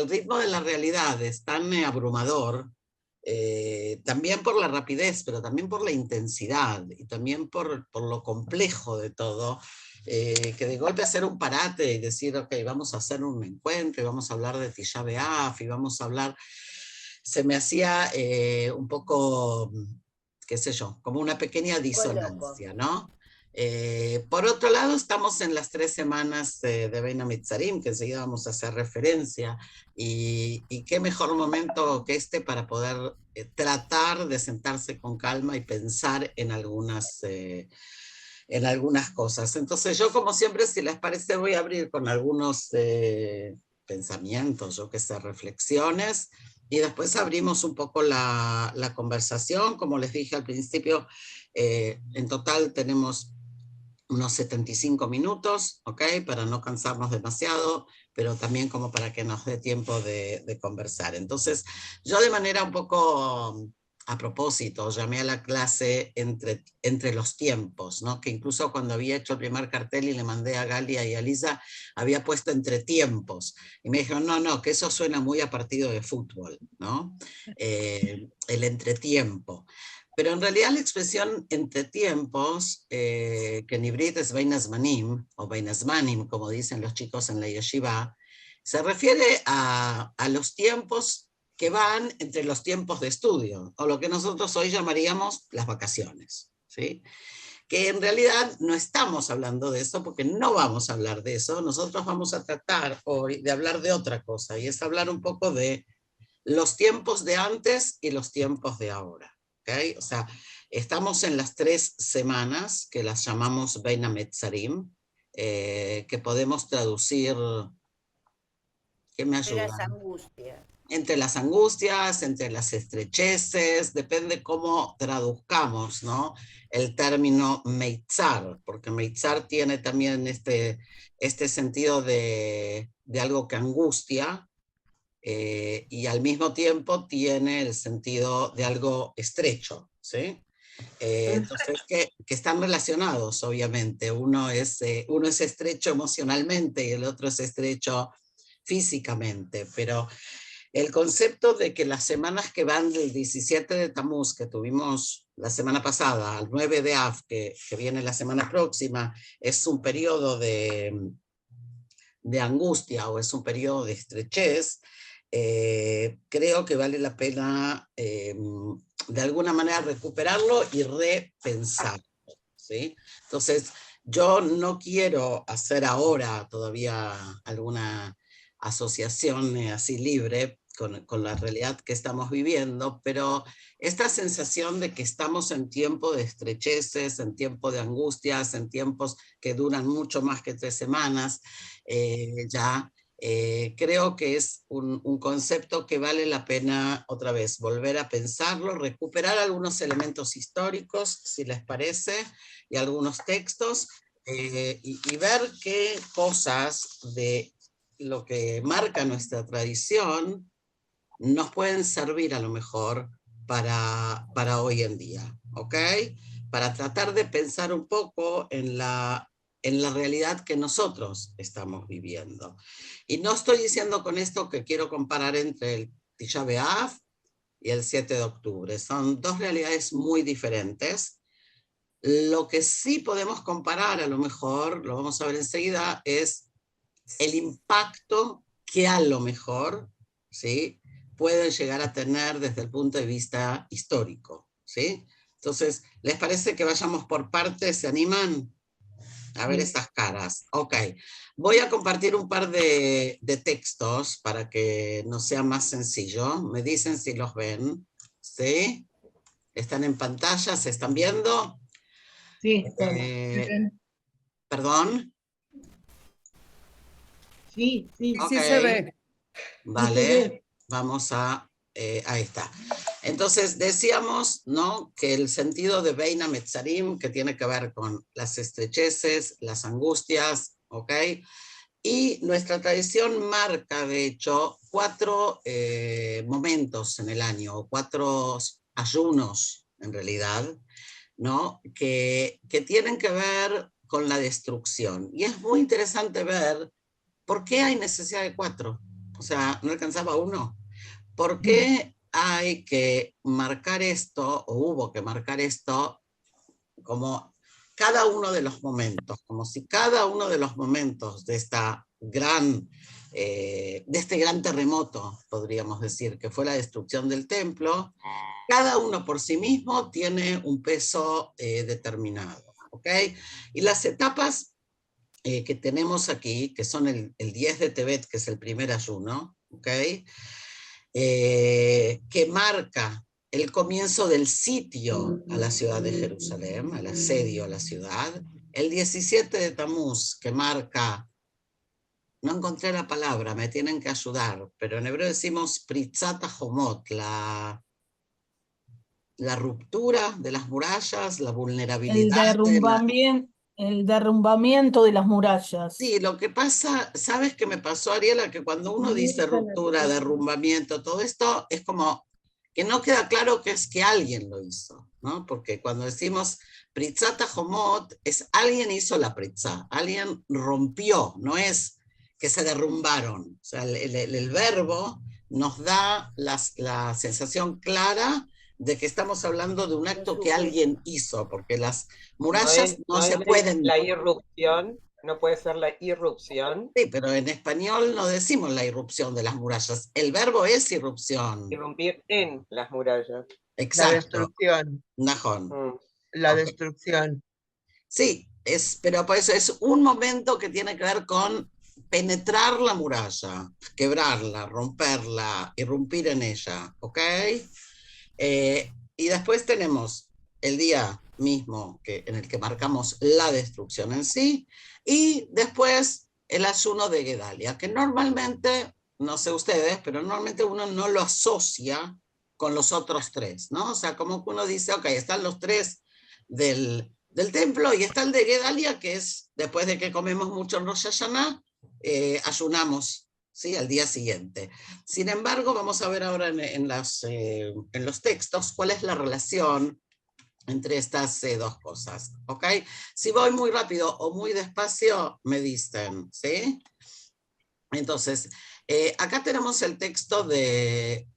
el ritmo de la realidad es tan abrumador, también por la rapidez, pero también por la intensidad y también por lo complejo de todo, que de golpe hacer un parate y decir, ok, vamos a hacer un encuentro y vamos a hablar de Tisha B'Av y vamos a hablar, se me hacía un poco, qué sé yo, como una pequeña Loco. disonancia, ¿no? Por otro lado, estamos en las 3 semanas de Bein HaMetzarim, que enseguida vamos a hacer referencia, y qué mejor momento que este para poder tratar de sentarse con calma y pensar en algunas cosas. Entonces yo, como siempre, si les parece, voy a abrir con algunos pensamientos, yo que sé, reflexiones, y después abrimos un poco la conversación. Como les dije al principio, en total tenemos unos 75 minutos, ¿ok? Para no cansarnos demasiado, pero también como para que nos dé tiempo de conversar. Entonces, yo de manera un poco a propósito, llamé a la clase entre los tiempos, ¿no? Que incluso cuando había hecho el primer cartel y le mandé a Galia y a Lisa, había puesto entre tiempos. Y me dijeron, no, no, que eso suena muy a partido de fútbol, ¿no? El entretiempo. Pero en realidad la expresión entre tiempos, que en hibrit es Beinazmanim, o Beinazmanim, como dicen los chicos en la yeshiva, se refiere a los tiempos que van entre los tiempos de estudio, o lo que nosotros hoy llamaríamos las vacaciones, ¿sí? Que en realidad no estamos hablando de eso, porque no vamos a hablar de eso. Nosotros vamos a tratar hoy de hablar de otra cosa, y es hablar un poco de los tiempos de antes y los tiempos de ahora. ¿Okay? O sea, estamos en las 3 semanas que las llamamos Bein HaMetzarim, que podemos traducir, ¿qué me De las ayuda? angustias. Entre las angustias, entre las estrecheces, depende cómo traduzcamos, ¿no? El término meitzar, porque meitzar tiene también este sentido de algo que angustia, y al mismo tiempo tiene el sentido de algo estrecho, ¿sí? Entonces, que están relacionados, obviamente. Uno es estrecho emocionalmente y el otro es estrecho físicamente, pero el concepto de que las semanas que van del 17 de Tamuz, que tuvimos la semana pasada, al 9 de Av, que viene la semana próxima, es un periodo de angustia o es un periodo de estrechez, creo que vale la pena de alguna manera recuperarlo y repensarlo, ¿sí? Entonces, yo no quiero hacer ahora todavía alguna asociación así libre con la realidad que estamos viviendo, pero esta sensación de que estamos en tiempo de estrecheces, en tiempo de angustias, en tiempos que duran mucho más que 3 semanas, ya creo que es un concepto que vale la pena otra vez volver a pensarlo, recuperar algunos elementos históricos, si les parece, y algunos textos, y ver qué cosas de lo que marca nuestra tradición nos pueden servir a lo mejor para hoy en día, ¿ok? Para tratar de pensar un poco en la realidad que nosotros estamos viviendo. Y no estoy diciendo con esto que quiero comparar entre el Tisha B'Av y el 7 de octubre. Son dos realidades muy diferentes. Lo que sí podemos comparar, a lo mejor, lo vamos a ver enseguida, es el impacto que a lo mejor, ¿sí? Pueden llegar a tener desde el punto de vista histórico, ¿sí? Entonces, ¿les parece que vayamos por partes? ¿Se animan a ver estas caras? Ok, voy a compartir un par de textos para que nos sea más sencillo. Me dicen si los ven, ¿sí? ¿Están en pantalla? ¿Se están viendo? Sí, Eh, ¿Perdón? sí, sí, Ok, Sí se ve. sí se ve. vale, vamos ahí está. Entonces decíamos, ¿no? Que el sentido de Bein HaMetzarim, que tiene que ver con las estrecheces, las angustias, ¿ok? Y nuestra tradición marca, de hecho, 4 momentos en el año, o 4 ayunos, en realidad, ¿no? Que tienen que ver con la destrucción. Y es muy interesante ver por qué hay necesidad de 4. o sea, no alcanzaba uno. ¿Por qué hay que marcar esto, o hubo que marcar esto, como cada uno de los momentos, como si cada uno de los momentos de esta gran, de este gran terremoto, podríamos decir, que fue la destrucción del templo, cada uno por sí mismo tiene un peso determinado, ¿ok? Y las etapas que tenemos aquí, que son el 10 de Tebet, que es el primer ayuno, ¿ok? Que marca el comienzo del sitio a la ciudad de Jerusalén, al asedio a la ciudad. El 17 de Tamuz, que marca, no encontré la palabra, me tienen que ayudar, pero en hebreo decimos Pritzat HaHomot, la ruptura de las murallas, la vulnerabilidad de la... El derrumbamiento de las murallas. Sí, lo que pasa, ¿sabes qué me pasó, Ariela? Que cuando uno dice ruptura, derrumbamiento, todo esto es como que no queda claro que es que alguien lo hizo, ¿no? Porque cuando decimos Pritzata Homot, es alguien hizo la Pritzá, alguien rompió, no es que se derrumbaron. O sea, el verbo nos da la sensación clara de que estamos hablando de un acto que alguien hizo, porque las murallas no se pueden... La irrupción, no puede ser la irrupción. Sí, pero en español no decimos la irrupción de las murallas. El verbo es irrupción. Irrumpir en las murallas. Exacto. La destrucción. Najón. La Ok. destrucción. Sí, pero por eso es un momento que tiene que ver con penetrar la muralla, quebrarla, romperla, irrumpir en ella, ¿ok? Y después tenemos el día mismo en el que marcamos la destrucción en sí, y después el ayuno de Gedalia, que normalmente, no sé ustedes, pero normalmente uno no lo asocia con los otros tres, ¿no? O sea, como que uno dice, ok, están los tres del templo y está el de Gedalia, que es después de que comemos mucho en Rosh Hashanah, ayunamos, ¿sí? Al día siguiente. Sin embargo, vamos a ver ahora en los textos cuál es la relación entre estas dos cosas, ¿ok? Si voy muy rápido o muy despacio, me dicen, ¿sí? Entonces, acá tenemos el texto de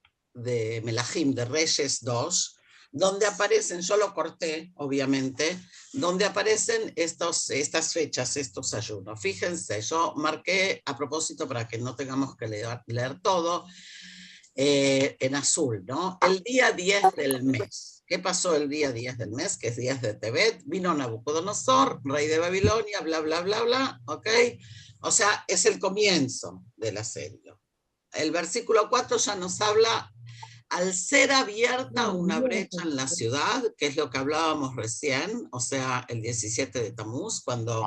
Melahim, de Reyes 2, donde aparecen, yo lo corté, obviamente, donde aparecen estas fechas, estos ayunos. Fíjense, yo marqué a propósito para que no tengamos que leer todo, en azul, ¿no? El día 10 del mes. ¿Qué pasó el día 10 del mes? Que es 10 de Tebet. Vino Nabucodonosor, rey de Babilonia, bla, bla, bla, bla, ¿ok? O sea, es el comienzo del asedio. El versículo 4 ya nos habla, al ser abierta una brecha en la ciudad, que es lo que hablábamos recién, o sea, el 17 de Tamuz, cuando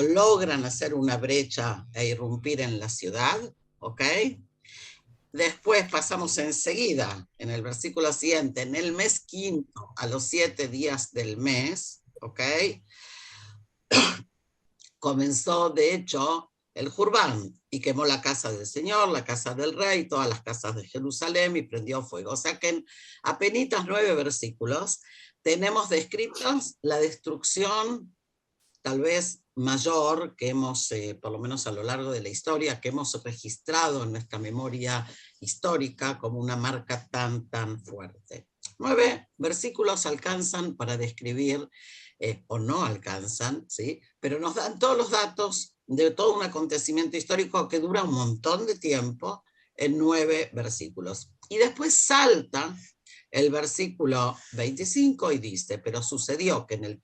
logran hacer una brecha e irrumpir en la ciudad, ¿ok? Después pasamos enseguida, en el versículo siguiente, en el mes quinto, a los 7 días del mes, ¿ok? Comenzó, de hecho, el Jurbán, y quemó la casa del Señor, la casa del rey, todas las casas de Jerusalén, y prendió fuego. O sea que en apenitas 9 versículos tenemos descritos la destrucción, tal vez mayor, que hemos, por lo menos a lo largo de la historia, que hemos registrado en nuestra memoria histórica como una marca tan, tan fuerte. 9 versículos alcanzan para describir, o no alcanzan, ¿sí? Pero nos dan todos los datos de todo un acontecimiento histórico que dura un montón de tiempo en 9 versículos. Y después salta el versículo 25 y dice, pero sucedió que en el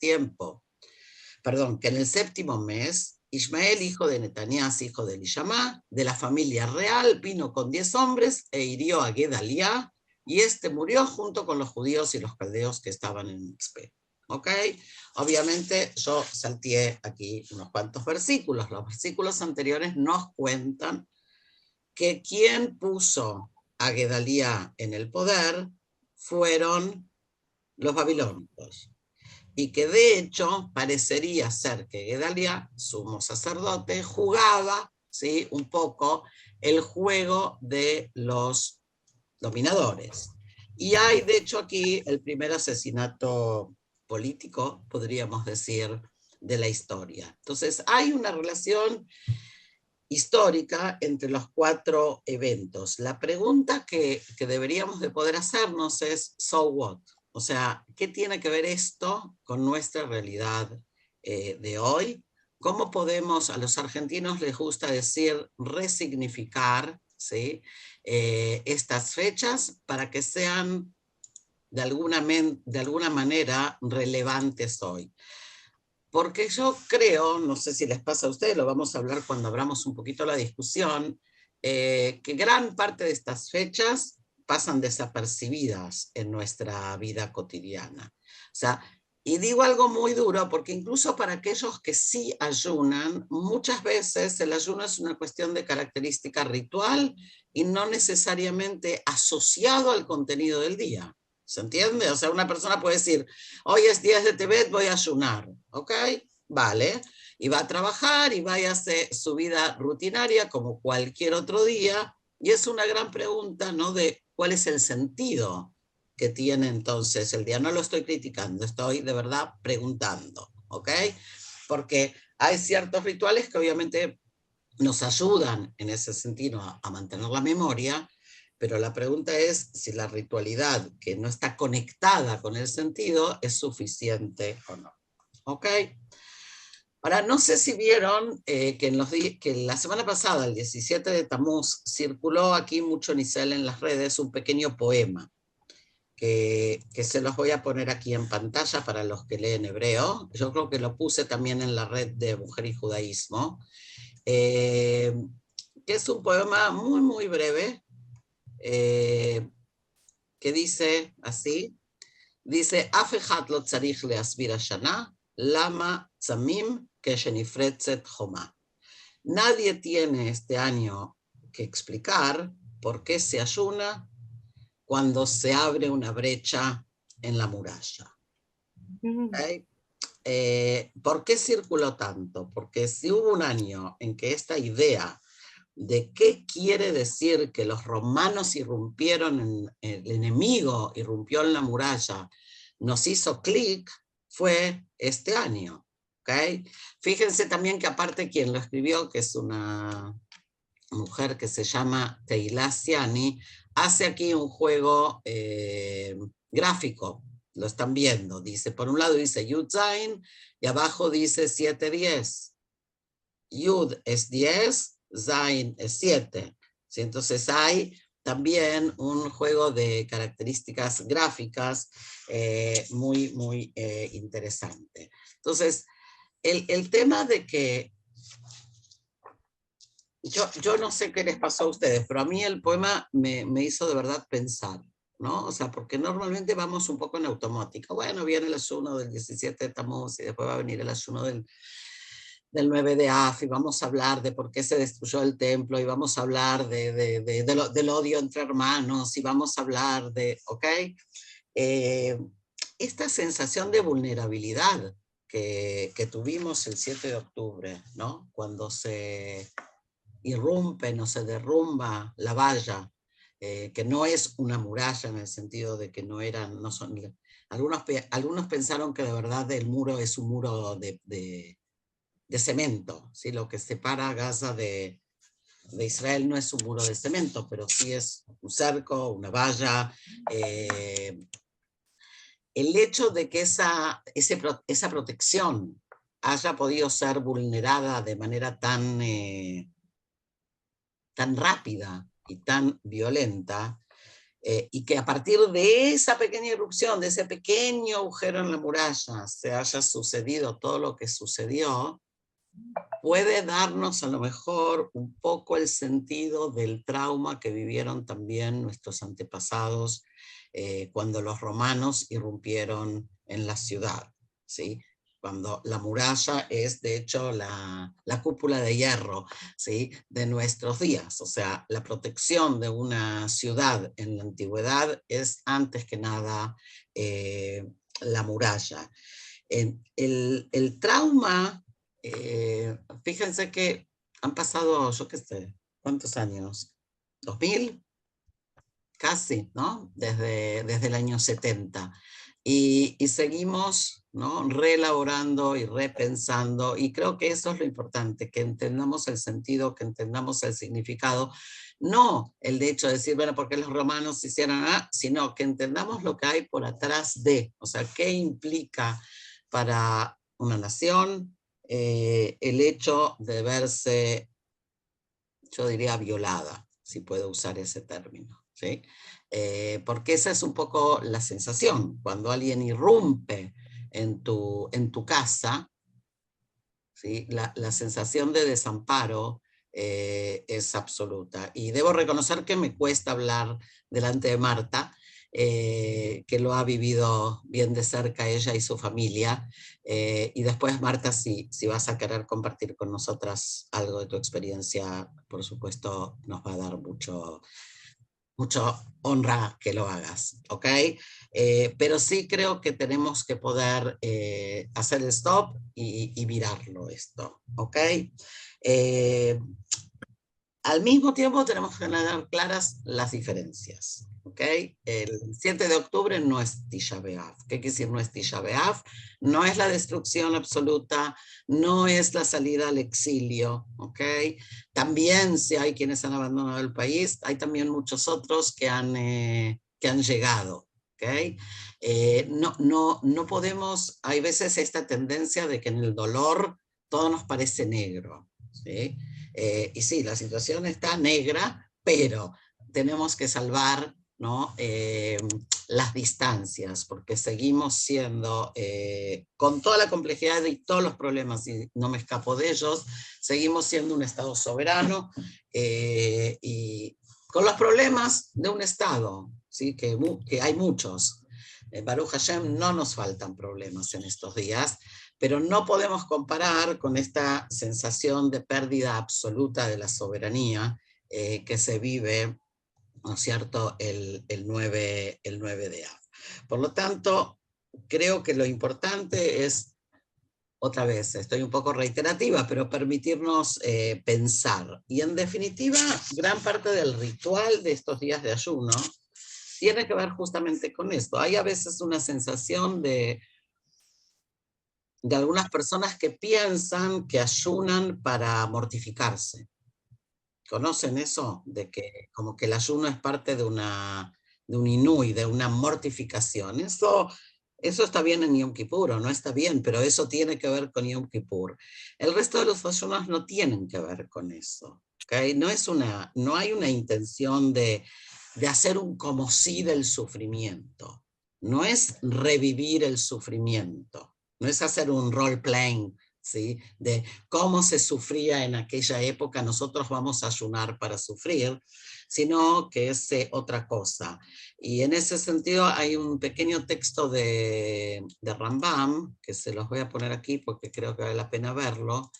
séptimo mes, Ismael, hijo de Netanías, hijo de Elishamá, de la familia real, vino con 10 hombres e hirió a Gedaliah, y este murió junto con los judíos y los caldeos que estaban en Mixpe. ¿Ok? Obviamente yo salteé aquí unos cuantos versículos. Los versículos anteriores nos cuentan que quien puso a Gedaliah en el poder fueron los babilónicos, y que de hecho parecería ser que Gedalia, sumo sacerdote, jugaba, ¿sí?, un poco el juego de los dominadores. Y hay de hecho aquí el primer asesinato político, podríamos decir, de la historia. Entonces hay una relación histórica entre los 4 eventos. La pregunta que deberíamos de poder hacernos es, so what? O sea, ¿qué tiene que ver esto con nuestra realidad de hoy? ¿Cómo podemos, a los argentinos les gusta decir, resignificar, ¿sí? Estas fechas para que sean de alguna manera relevantes hoy? Porque yo creo, no sé si les pasa a ustedes, lo vamos a hablar cuando abramos un poquito la discusión, que gran parte de estas fechas pasan desapercibidas en nuestra vida cotidiana. O sea, y digo algo muy duro, porque incluso para aquellos que sí ayunan, muchas veces el ayuno es una cuestión de característica ritual y no necesariamente asociado al contenido del día. ¿Se entiende? O sea, una persona puede decir, hoy es 10 de Tebet, voy a ayunar, ¿ok? Vale, y va a trabajar y va a hacer su vida rutinaria como cualquier otro día, y es una gran pregunta, ¿no? De cuál es el sentido que tiene entonces el día. No lo estoy criticando, estoy de verdad preguntando, ¿ok? Porque hay ciertos rituales que obviamente nos ayudan en ese sentido a mantener la memoria, pero la pregunta es si la ritualidad que no está conectada con el sentido es suficiente o no. ¿Ok? Ahora, no sé si vieron que la semana pasada, el 17 de Tamuz, circuló aquí mucho Nicel en las redes un pequeño poema que se los voy a poner aquí en pantalla para los que leen hebreo. Yo creo que lo puse también en la red de Mujer y Judaísmo, que es un poema muy, muy breve, que dice así, dice, Af echad lo tzarich leasbir hashana, lama tzamim keshenifretzet choma. Nadie tiene este año que explicar por qué se ayuna cuando se abre una brecha en la muralla. ¿Okay? ¿Por qué circuló tanto? Porque si hubo un año en que esta idea de qué quiere decir que los romanos irrumpieron, el enemigo irrumpió en la muralla, nos hizo clic, fue este año. ¿Okay? Fíjense también que aparte quien lo escribió, que es una mujer que se llama Teilá Siani, hace aquí un juego gráfico. Lo están viendo, dice, por un lado dice Yud Zain y abajo dice 7-10. Yud es 10, Zain es 7. ¿Sí? Entonces hay también un juego de características gráficas muy, muy interesante. Entonces, el tema de que yo no sé qué les pasó a ustedes, pero a mí el poema me hizo de verdad pensar, ¿no? O sea, porque normalmente vamos un poco en automático. Bueno, viene el ayuno del 17 de Tamuz y después va a venir el ayuno del 9 de Af, y vamos a hablar de por qué se destruyó el templo, y vamos a hablar del odio entre hermanos, y vamos a hablar de, ¿ok? Esta sensación de vulnerabilidad que tuvimos el 7 de octubre, ¿no? Cuando se irrumpe, no se derrumba la valla, que no es una muralla en el sentido de que no eran, no son, algunos pensaron que de verdad el muro es un muro de cemento, ¿sí? Lo que separa a Gaza de Israel no es un muro de cemento, pero sí es un cerco, una valla. El hecho de que esa protección haya podido ser vulnerada de manera tan rápida y tan violenta, y que a partir de esa pequeña irrupción, de ese pequeño agujero en la muralla, se haya sucedido todo lo que sucedió, puede darnos a lo mejor un poco el sentido del trauma que vivieron también nuestros antepasados cuando los romanos irrumpieron en la ciudad, ¿sí? Cuando la muralla es de hecho la cúpula de hierro, ¿sí? De nuestros días. O sea, la protección de una ciudad en la antigüedad es antes que nada la muralla. El trauma, fíjense que han pasado, yo qué sé, ¿cuántos años? ¿2000? Casi, ¿no? Desde el año 70. y seguimos, ¿no?, reelaborando y repensando, y creo que eso es lo importante, que entendamos el sentido, que entendamos el significado, no el de hecho de decir, bueno, porque los romanos hicieron, sino que entendamos lo que hay por atrás de, o sea, qué implica para una nación el hecho de verse, yo diría, violada, si puedo usar ese término, ¿sí? Porque esa es un poco la sensación, cuando alguien irrumpe en tu casa, ¿sí? La sensación de desamparo es absoluta. Y debo reconocer que me cuesta hablar delante de Marta, que lo ha vivido bien de cerca ella y su familia. Y después, Marta, si vas a querer compartir con nosotras algo de tu experiencia, por supuesto, nos va a dar mucho honra que lo hagas, ¿ok? Pero sí creo que tenemos que poder hacer el stop y mirarlo esto, ¿ok? Al mismo tiempo tenemos que tener claras las diferencias, ¿ok? El 7 de octubre no es Tisha B'Av. ¿Qué quiere decir no es Tisha B'Av? No es la destrucción absoluta, no es la salida al exilio, ¿ok? También si hay quienes han abandonado el país, hay también muchos otros que han llegado, ¿ok? No podemos, hay veces esta tendencia de que en el dolor todo nos parece negro, ¿sí? Y sí, la situación está negra, pero tenemos que salvar, ¿no?, las distancias, porque seguimos siendo, con toda la complejidad y todos los problemas, y no me escapo de ellos, seguimos siendo un Estado soberano, y con los problemas de un Estado, ¿sí?, que hay muchos. Baruch Hashem, no nos faltan problemas en estos días, pero no podemos comparar con esta sensación de pérdida absoluta de la soberanía que se vive, ¿no es cierto?, el 9 de Av. Por lo tanto, creo que lo importante es, otra vez, estoy un poco reiterativa, pero permitirnos pensar. Y en definitiva, gran parte del ritual de estos días de ayuno tiene que ver justamente con esto. Hay a veces una sensación de algunas personas que piensan que ayunan para mortificarse. ¿Conocen eso? De que como que el ayuno es parte de un inui, de una mortificación. Eso está bien en Yom Kippur, o no está bien, pero eso tiene que ver con Yom Kippur. El resto de los ayunos no tienen que ver con eso, ¿okay? No hay una intención de hacer un como si del sufrimiento. No es revivir el sufrimiento. No es hacer un role-playing, ¿sí?, de cómo se sufría en aquella época, nosotros vamos a ayunar para sufrir, sino que es otra cosa. Y en ese sentido hay un pequeño texto de Rambam, que se los voy a poner aquí porque creo que vale la pena verlo,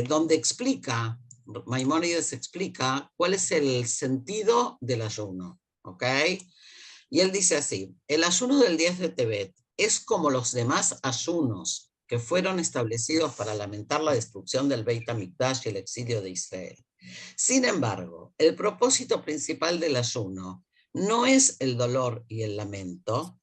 donde explica, Maimónides explica cuál es el sentido del ayuno, ¿ok? Y él dice así: el ayuno del 10 de Tebet es como los demás ayunos que fueron establecidos para lamentar la destrucción del Beit HaMikdash y el exilio de Israel. Sin embargo, el propósito principal del ayuno no es el dolor y el lamento,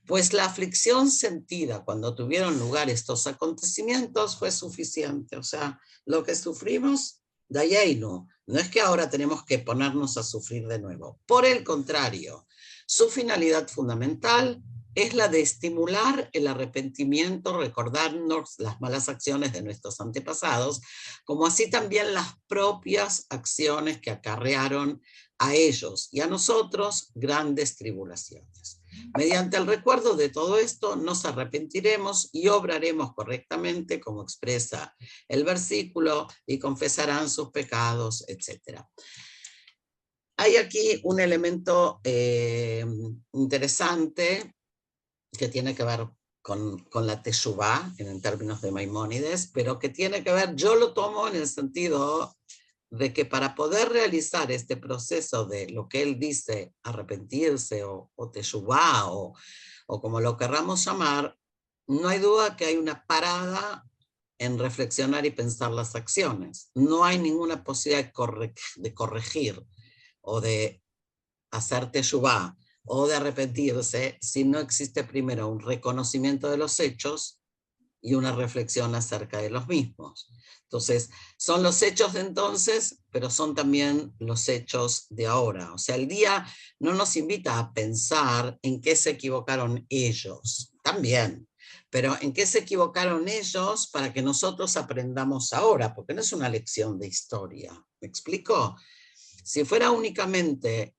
pues la aflicción sentida cuando tuvieron lugar estos acontecimientos fue suficiente. O sea, lo que sufrimos, dayainu, no es que ahora tenemos que ponernos a sufrir de nuevo. Por el contrario, su finalidad fundamental es la de estimular el arrepentimiento, recordarnos las malas acciones de nuestros antepasados, como así también las propias acciones que acarrearon a ellos y a nosotros grandes tribulaciones. Mediante el recuerdo de todo esto, nos arrepentiremos y obraremos correctamente, como expresa el versículo, y confesarán sus pecados, etc. Hay aquí un elemento interesante que tiene que ver con la teshuvá, en términos de Maimónides, pero que tiene que ver, yo lo tomo en el sentido de que para poder realizar este proceso de lo que él dice, arrepentirse o teshuvá, o como lo querramos llamar, no hay duda que hay una parada en reflexionar y pensar las acciones. No hay ninguna posibilidad de corregir o de hacer teshuvá o de arrepentirse si no existe primero un reconocimiento de los hechos y una reflexión acerca de los mismos. Entonces, son los hechos de entonces, pero son también los hechos de ahora. O sea, el día no nos invita a pensar en qué se equivocaron ellos, también, pero en qué se equivocaron ellos para que nosotros aprendamos ahora, porque no es una lección de historia. ¿Me explico? Si fuera únicamente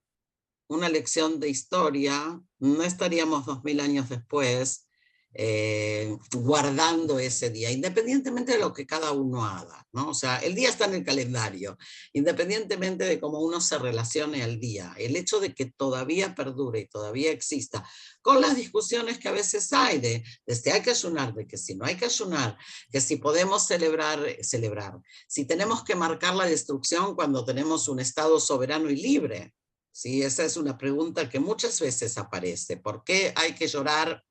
una lección de historia, no estaríamos 2000 años después guardando ese día, independientemente de lo que cada uno haga, ¿no? O sea, el día está en el calendario, independientemente de cómo uno se relacione al día. El hecho de que todavía perdure y todavía exista, con las discusiones que a veces hay de si hay que ayunar, de que si no hay que ayunar, que si podemos celebrar, si tenemos que marcar la destrucción cuando tenemos un Estado soberano y libre. Sí, esa es una pregunta que muchas veces aparece. ¿Por qué hay que llorar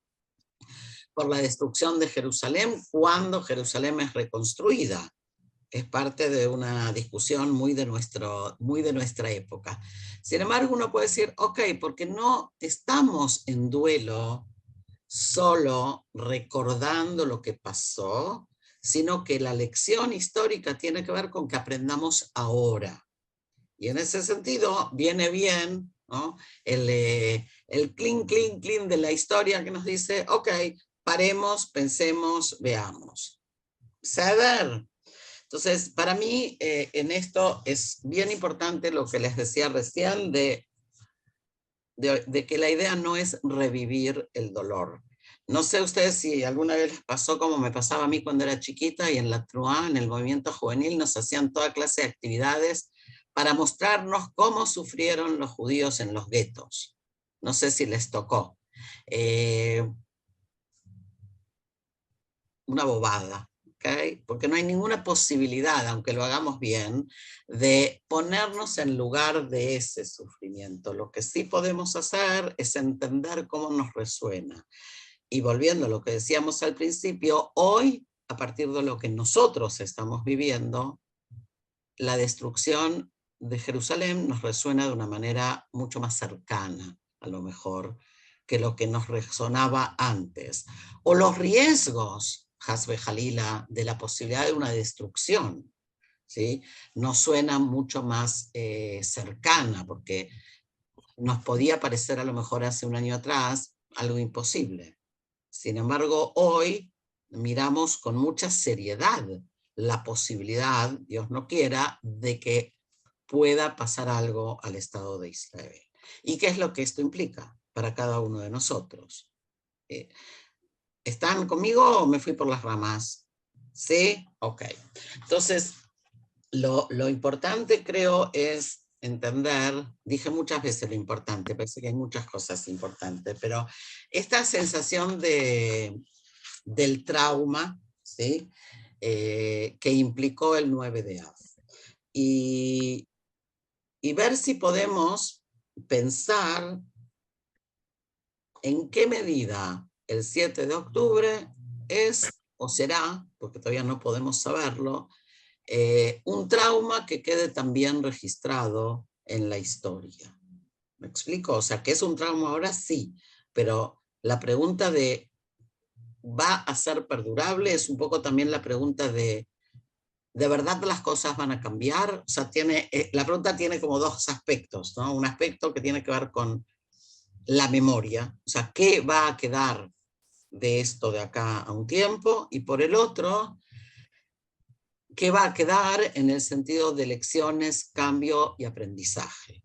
por la destrucción de Jerusalén cuando Jerusalén es reconstruida? Es parte de una discusión muy de nuestra época. Sin embargo, uno puede decir, ok, porque no estamos en duelo solo recordando lo que pasó, sino que la lección histórica tiene que ver con que aprendamos ahora. Y en ese sentido viene bien, ¿no? el clean, clean, clean de la historia que nos dice, ok, paremos, pensemos, veamos. Saber. Entonces, para mí en esto es bien importante lo que les decía recién de que la idea no es revivir el dolor. No sé ustedes si alguna vez les pasó como me pasaba a mí cuando era chiquita y en la Truá, en el movimiento juvenil, nos hacían toda clase de actividades para mostrarnos cómo sufrieron los judíos en los guetos. No sé si les tocó. Una bobada, ¿okay? Porque no hay ninguna posibilidad, aunque lo hagamos bien, de ponernos en lugar de ese sufrimiento. Lo que sí podemos hacer es entender cómo nos resuena. Y volviendo a lo que decíamos al principio, hoy, a partir de lo que nosotros estamos viviendo, la destrucción de Jerusalén nos resuena de una manera mucho más cercana, a lo mejor, que lo que nos resonaba antes. O los riesgos, Hasbe Jalila, de la posibilidad de una destrucción, ¿sí? Nos suena mucho más cercana, porque nos podía parecer a lo mejor hace un año atrás algo imposible. Sin embargo, hoy miramos con mucha seriedad la posibilidad, Dios no quiera, de que pueda pasar algo al Estado de Israel. ¿Y qué es lo que esto implica para cada uno de nosotros? ¿Están conmigo o me fui por las ramas? ¿Sí? Ok. Entonces, lo importante creo es entender, dije muchas veces lo importante, parece que hay muchas cosas importantes, pero esta sensación del trauma, ¿sí? Que implicó el 9 de Av. Y ver si podemos pensar en qué medida el 7 de octubre es o será, porque todavía no podemos saberlo, un trauma que quede también registrado en la historia. ¿Me explico? O sea, que es un trauma ahora sí, pero la pregunta de ¿va a ser perdurable? Es un poco también la pregunta ¿de verdad las cosas van a cambiar? O sea, la pregunta tiene como dos aspectos, ¿no? Un aspecto que tiene que ver con la memoria, o sea, ¿qué va a quedar de esto de acá a un tiempo? Y por el otro, ¿qué va a quedar en el sentido de lecciones, cambio y aprendizaje?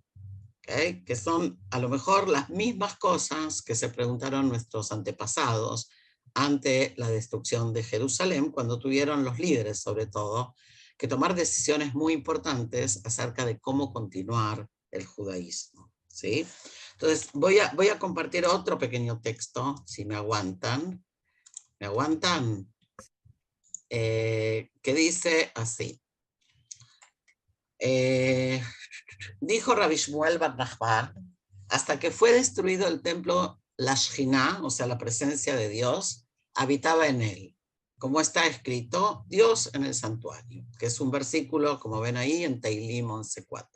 ¿Okay? Que son a lo mejor las mismas cosas que se preguntaron nuestros antepasados ante la destrucción de Jerusalén, cuando tuvieron los líderes, sobre todo, que tomar decisiones muy importantes acerca de cómo continuar el judaísmo. ¿Sí? Entonces, voy a compartir otro pequeño texto, si me aguantan. ¿Me aguantan? Que dice así. Dijo Rabbi Shmuel bar Nachman, hasta que fue destruido el templo, la Shekhinah, o sea, la presencia de Dios, habitaba en él. Como está escrito, Dios en el santuario, que es un versículo, como ven ahí, en Teilim 11:4.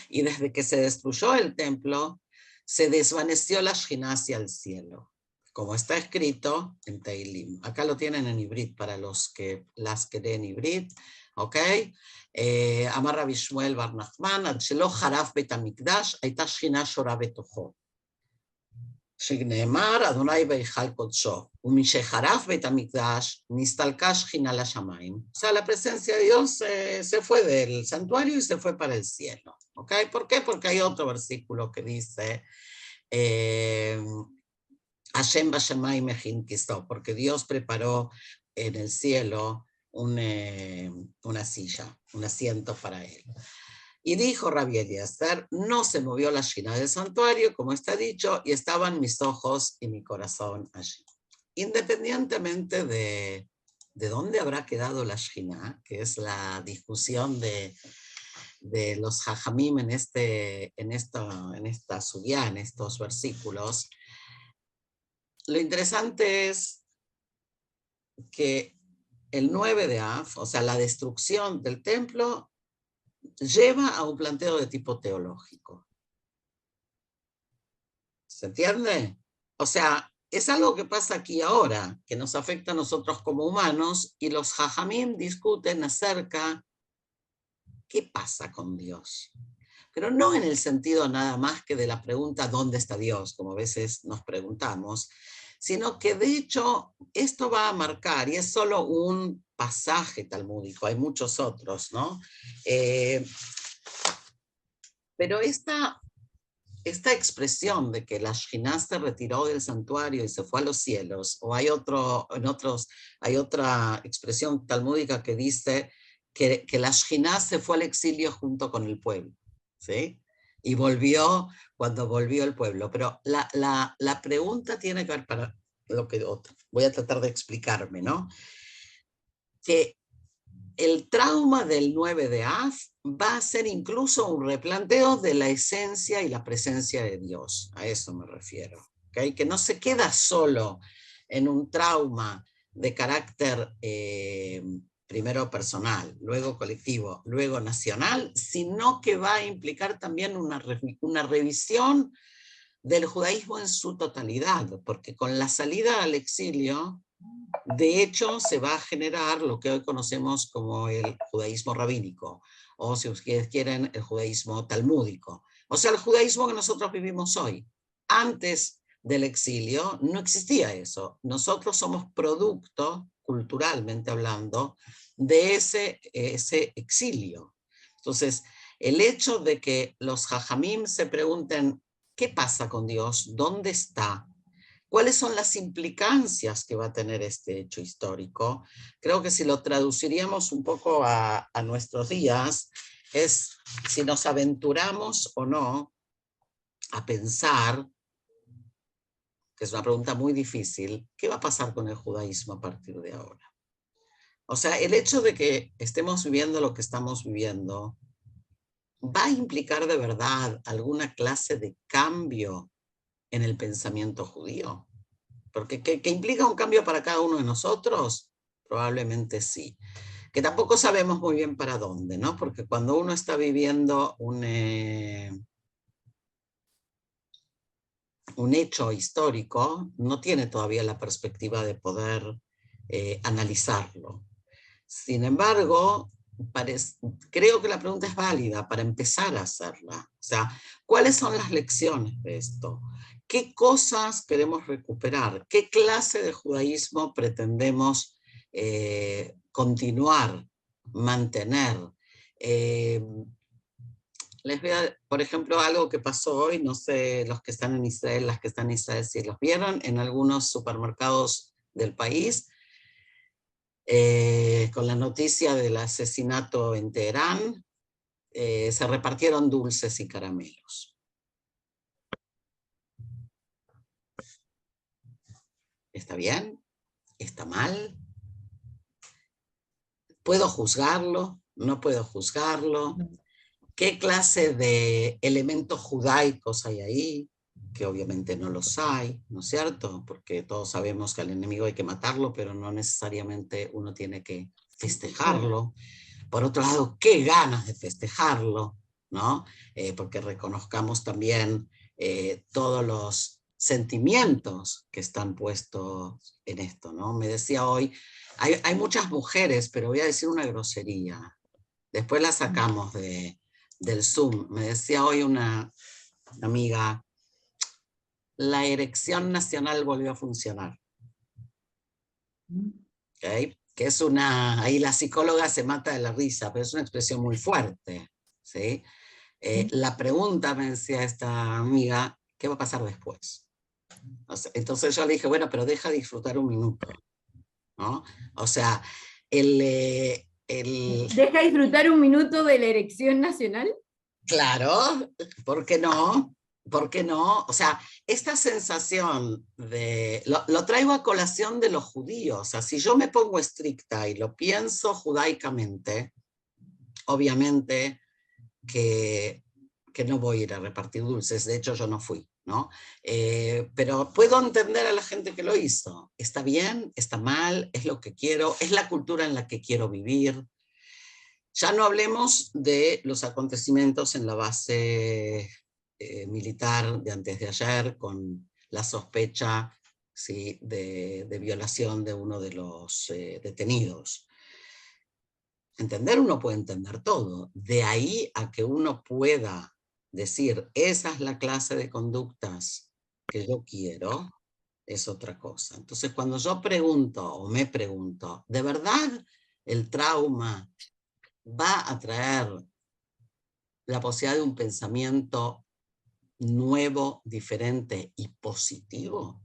Y desde que se destruyó el templo, se desvaneció la Shejina hacia el cielo, como está escrito en Teilim. Acá lo tienen en Ibrit para las que leen Ibrit, ¿ok? Amar Rabbi Shmuel bar Nachman, ad shelo haraf bet hamikdash, hayta Shejina shora betocho. שנאמר, אדוני בהיכל קודשו, ומשחרף בית המקדש, נסתלקה שכינה לשמיים. O sea, la presencia de Dios se fue del santuario y se fue para el cielo. ¿Ok? ¿Por qué? Porque hay otro versículo que dice, Hashem bashamayim mechin kiso, porque Dios preparó en el cielo una silla, un asiento para él. Y dijo Rabbi Eliezer, no se movió la Shejina del santuario, como está dicho, y estaban mis ojos y mi corazón allí. Independientemente de dónde habrá quedado la Shejina, que es la discusión de los Jajamim en esta sugya, en estos versículos, lo interesante es que el 9 de Av, o sea, la destrucción del templo, lleva a un planteo de tipo teológico. ¿Se entiende? O sea, es algo que pasa aquí ahora, que nos afecta a nosotros como humanos, y los Jajamim discuten acerca qué pasa con Dios. Pero no en el sentido nada más que de la pregunta ¿dónde está Dios?, como a veces nos preguntamos, sino que de hecho esto va a marcar, y es solo un pasaje talmúdico, hay muchos otros, ¿no? Pero esta expresión de que la Shejina se retiró del santuario y se fue a los cielos, o hay otra expresión talmúdica que dice que la Shejina se fue al exilio junto con el pueblo, ¿sí? Y volvió cuando volvió el pueblo. Pero la pregunta tiene que ver, para lo que voy a tratar de explicarme, ¿no? Que el trauma del 9 de Av va a ser incluso un replanteo de la esencia y la presencia de Dios. A eso me refiero. ¿Okay? Que no se queda solo en un trauma de carácter primero personal, luego colectivo, luego nacional, sino que va a implicar también una revisión del judaísmo en su totalidad, porque con la salida al exilio, de hecho, se va a generar lo que hoy conocemos como el judaísmo rabínico, o si ustedes quieren, el judaísmo talmúdico. O sea, el judaísmo que nosotros vivimos hoy. Antes del exilio no existía eso. Nosotros somos producto, culturalmente hablando, de ese exilio. Entonces, el hecho de que los jajamim se pregunten, ¿qué pasa con Dios? ¿Dónde está? ¿Cuáles son las implicancias que va a tener este hecho histórico? Creo que si lo traduciríamos un poco a nuestros días, es si nos aventuramos o no a pensar, que es una pregunta muy difícil, ¿qué va a pasar con el judaísmo a partir de ahora? O sea, el hecho de que estemos viviendo lo que estamos viviendo, ¿va a implicar de verdad alguna clase de cambio en el pensamiento judío? Porque ¿que implica un cambio para cada uno de nosotros? Probablemente sí. Que tampoco sabemos muy bien para dónde, ¿no? Porque cuando uno está viviendo un hecho histórico, no tiene todavía la perspectiva de poder analizarlo. Sin embargo, creo que la pregunta es válida para empezar a hacerla. O sea, ¿cuáles son las lecciones de esto? ¿Qué cosas queremos recuperar? ¿Qué clase de judaísmo pretendemos continuar, mantener? Les voy a, por ejemplo, algo que pasó hoy, no sé, los que están en Israel, las que están en Israel, si los vieron, en algunos supermercados del país, con la noticia del asesinato en Teherán, se repartieron dulces y caramelos. ¿Está bien? ¿Está mal? ¿Puedo juzgarlo? ¿No puedo juzgarlo? ¿Qué clase de elementos judaicos hay ahí? Que obviamente no los hay, ¿no es cierto? Porque todos sabemos que al enemigo hay que matarlo, pero no necesariamente uno tiene que festejarlo. Por otro lado, qué ganas de festejarlo, ¿no? Porque reconozcamos también todos los sentimientos que están puestos en esto, ¿no? Me decía hoy, hay muchas mujeres, pero voy a decir una grosería, después la sacamos del Zoom. Me decía hoy una amiga, la erección nacional volvió a funcionar. ¿Okay? Que es ahí la psicóloga se mata de la risa, pero es una expresión muy fuerte, ¿sí? La pregunta, me decía esta amiga, ¿qué va a pasar después? O sea, entonces yo le dije, bueno, pero deja disfrutar un minuto, ¿no? O sea, ¿Deja disfrutar un minuto de la erección nacional? Claro, ¿por qué no? ¿Por qué no? O sea, esta sensación lo traigo a colación de los judíos. O sea, si yo me pongo estricta y lo pienso judaicamente, obviamente que no voy a ir a repartir dulces. De hecho, yo no fui, ¿no? Pero puedo entender a la gente que lo hizo. Está bien, está mal, es lo que quiero, es la cultura en la que quiero vivir. Ya no hablemos de los acontecimientos en la base militar de antes de ayer, con la sospecha, ¿sí?, de violación de uno de los detenidos. Entender, uno puede entender todo. De ahí a que uno pueda decir, esa es la clase de conductas que yo quiero, es otra cosa. Entonces, cuando yo pregunto, o me pregunto, ¿de verdad el trauma va a traer la posibilidad de un pensamiento nuevo, diferente y positivo?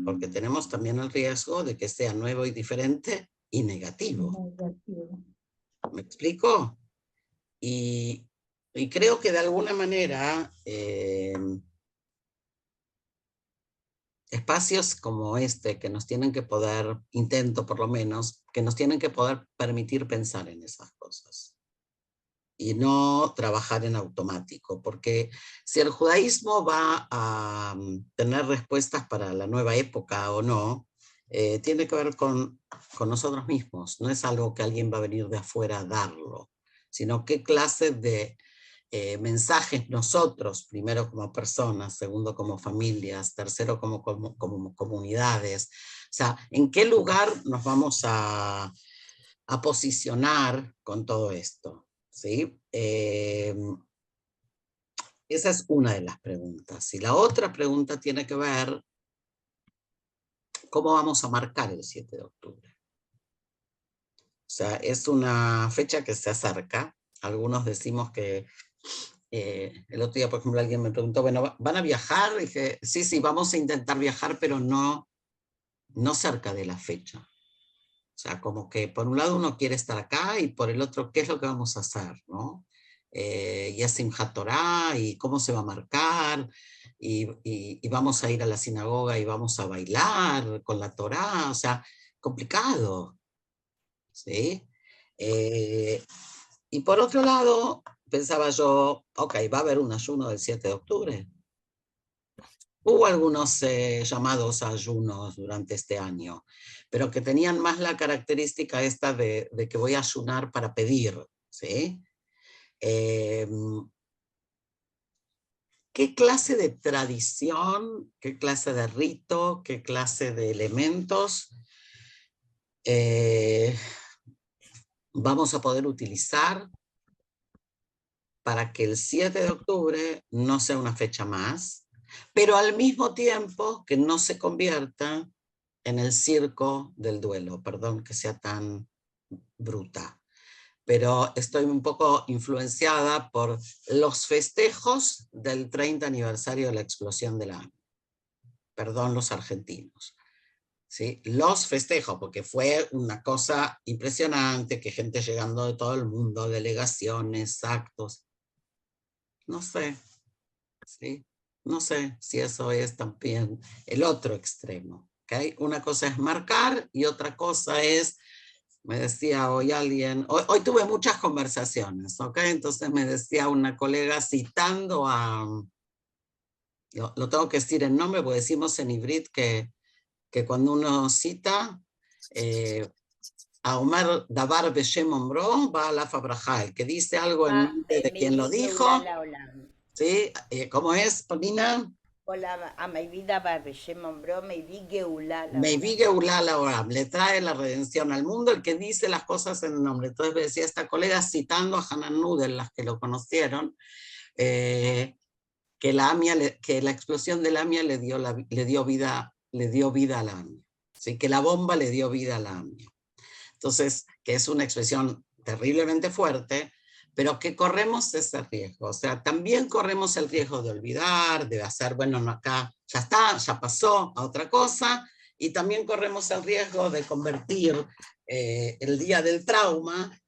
Porque tenemos también el riesgo de que sea nuevo y diferente y negativo. ¿Me explico? Y creo que de alguna manera espacios como este que nos tienen que poder, intento por lo menos, que nos tienen que poder permitir pensar en esas cosas y no trabajar en automático, porque si el judaísmo va a tener respuestas para la nueva época o no, tiene que ver con nosotros mismos. No es algo que alguien va a venir de afuera a darlo, sino qué clase de mensajes nosotros, primero como personas, segundo como familias, tercero como comunidades. O sea, ¿en qué lugar nos vamos a posicionar con todo esto? ¿Sí? Esa es una de las preguntas. Y la otra pregunta tiene que ver cómo vamos a marcar el 7 de octubre. O sea, es una fecha que se acerca. Algunos decimos que el otro día, por ejemplo, alguien me preguntó, bueno, ¿van a viajar? Y dije, sí, vamos a intentar viajar, pero no cerca de la fecha. O sea, como que por un lado uno quiere estar acá y por el otro, ¿qué es lo que vamos a hacer? ¿No? Y es Simchat Torah, y cómo se va a marcar, y vamos a ir a la sinagoga y vamos a bailar con la Torah, o sea, complicado. ¿Sí? Y por otro lado, pensaba yo, ok, va a haber un ayuno del 7 de octubre. Hubo algunos llamados a ayunos durante este año, pero que tenían más la característica esta de que voy a ayunar para pedir, ¿sí? ¿Qué clase de tradición, qué clase de rito, qué clase de elementos vamos a poder utilizar para que el 7 de octubre no sea una fecha más, pero al mismo tiempo que no se convierta en el circo del duelo? Perdón que sea tan bruta, pero estoy un poco influenciada por los festejos del 30 aniversario de la explosión de la AMIA. Perdón los argentinos. ¿Sí? Los festejos, porque fue una cosa impresionante, que gente llegando de todo el mundo, delegaciones, actos. No sé, ¿sí? No sé si eso es también el otro extremo. ¿Okay? Una cosa es marcar y otra cosa es, me decía hoy alguien, hoy tuve muchas conversaciones, ¿ok? Entonces me decía una colega citando a, lo tengo que decir en nombre, porque decimos en hibrid que cuando uno cita a Omer Davar Beshem Omro, va a la Fabrajá, el que dice algo en nombre de quien lo dijo, ¿Sí? ¿Cómo es, Paulina? Hola, a mi vida va Bro, me vi Geulala. Maybe Geulala Oram, le trae la redención al mundo el que dice las cosas en el nombre. Entonces me decía esta colega citando a Hanan Nudel, las que lo conocieron, que la explosión de la AMIA le dio vida a la AMIA. ¿Sí? Que la bomba le dio vida a la AMIA. Entonces, que es una expresión terriblemente fuerte, pero que corremos ese riesgo. O sea, también corremos el riesgo de olvidar, de hacer, bueno, no, acá ya está, ya pasó a otra cosa, y también corremos el riesgo de convertir el día del trauma,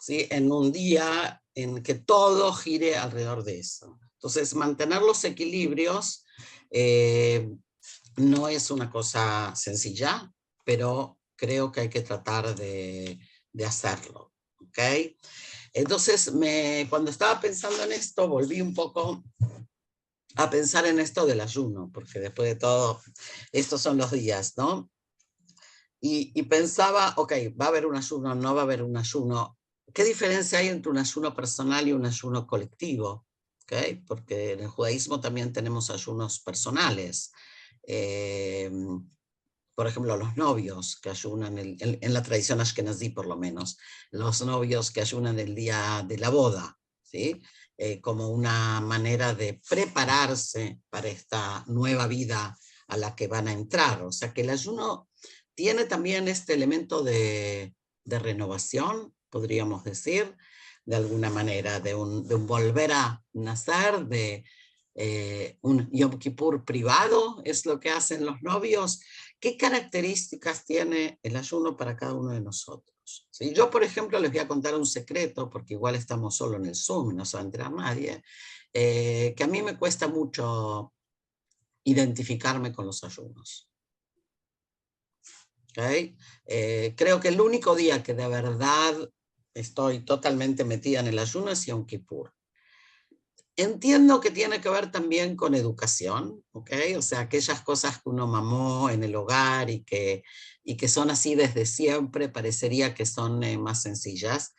¿sí?, en un día en que todo gire alrededor de eso. Entonces, mantener los equilibrios no es una cosa sencilla, pero creo que hay que tratar de hacerlo. ¿Okay? Entonces, cuando estaba pensando en esto, volví un poco a pensar en esto del ayuno, porque después de todo, estos son los días, ¿no? Y pensaba, ok, va a haber un ayuno, no va a haber un ayuno. ¿Qué diferencia hay entre un ayuno personal y un ayuno colectivo? ¿Okay? Porque en el judaísmo también tenemos ayunos personales. Por ejemplo, los novios que ayunan, en la tradición ashkenazí por lo menos, los novios que ayunan el día de la boda, ¿sí? Como una manera de prepararse para esta nueva vida a la que van a entrar. O sea que el ayuno tiene también este elemento de renovación, podríamos decir, de alguna manera, de un volver a nacer, de un Yom Kippur privado, es lo que hacen los novios. ¿Qué características tiene el ayuno para cada uno de nosotros? ¿Sí? Yo, por ejemplo, les voy a contar un secreto, porque igual estamos solo en el Zoom, no se va a enterar nadie, que a mí me cuesta mucho identificarme con los ayunos. ¿Okay? Creo que el único día que de verdad estoy totalmente metida en el ayuno es Yom Kippur. Entiendo que tiene que ver también con educación, ¿okay? O sea, aquellas cosas que uno mamó en el hogar y que son así desde siempre, parecería que son más sencillas.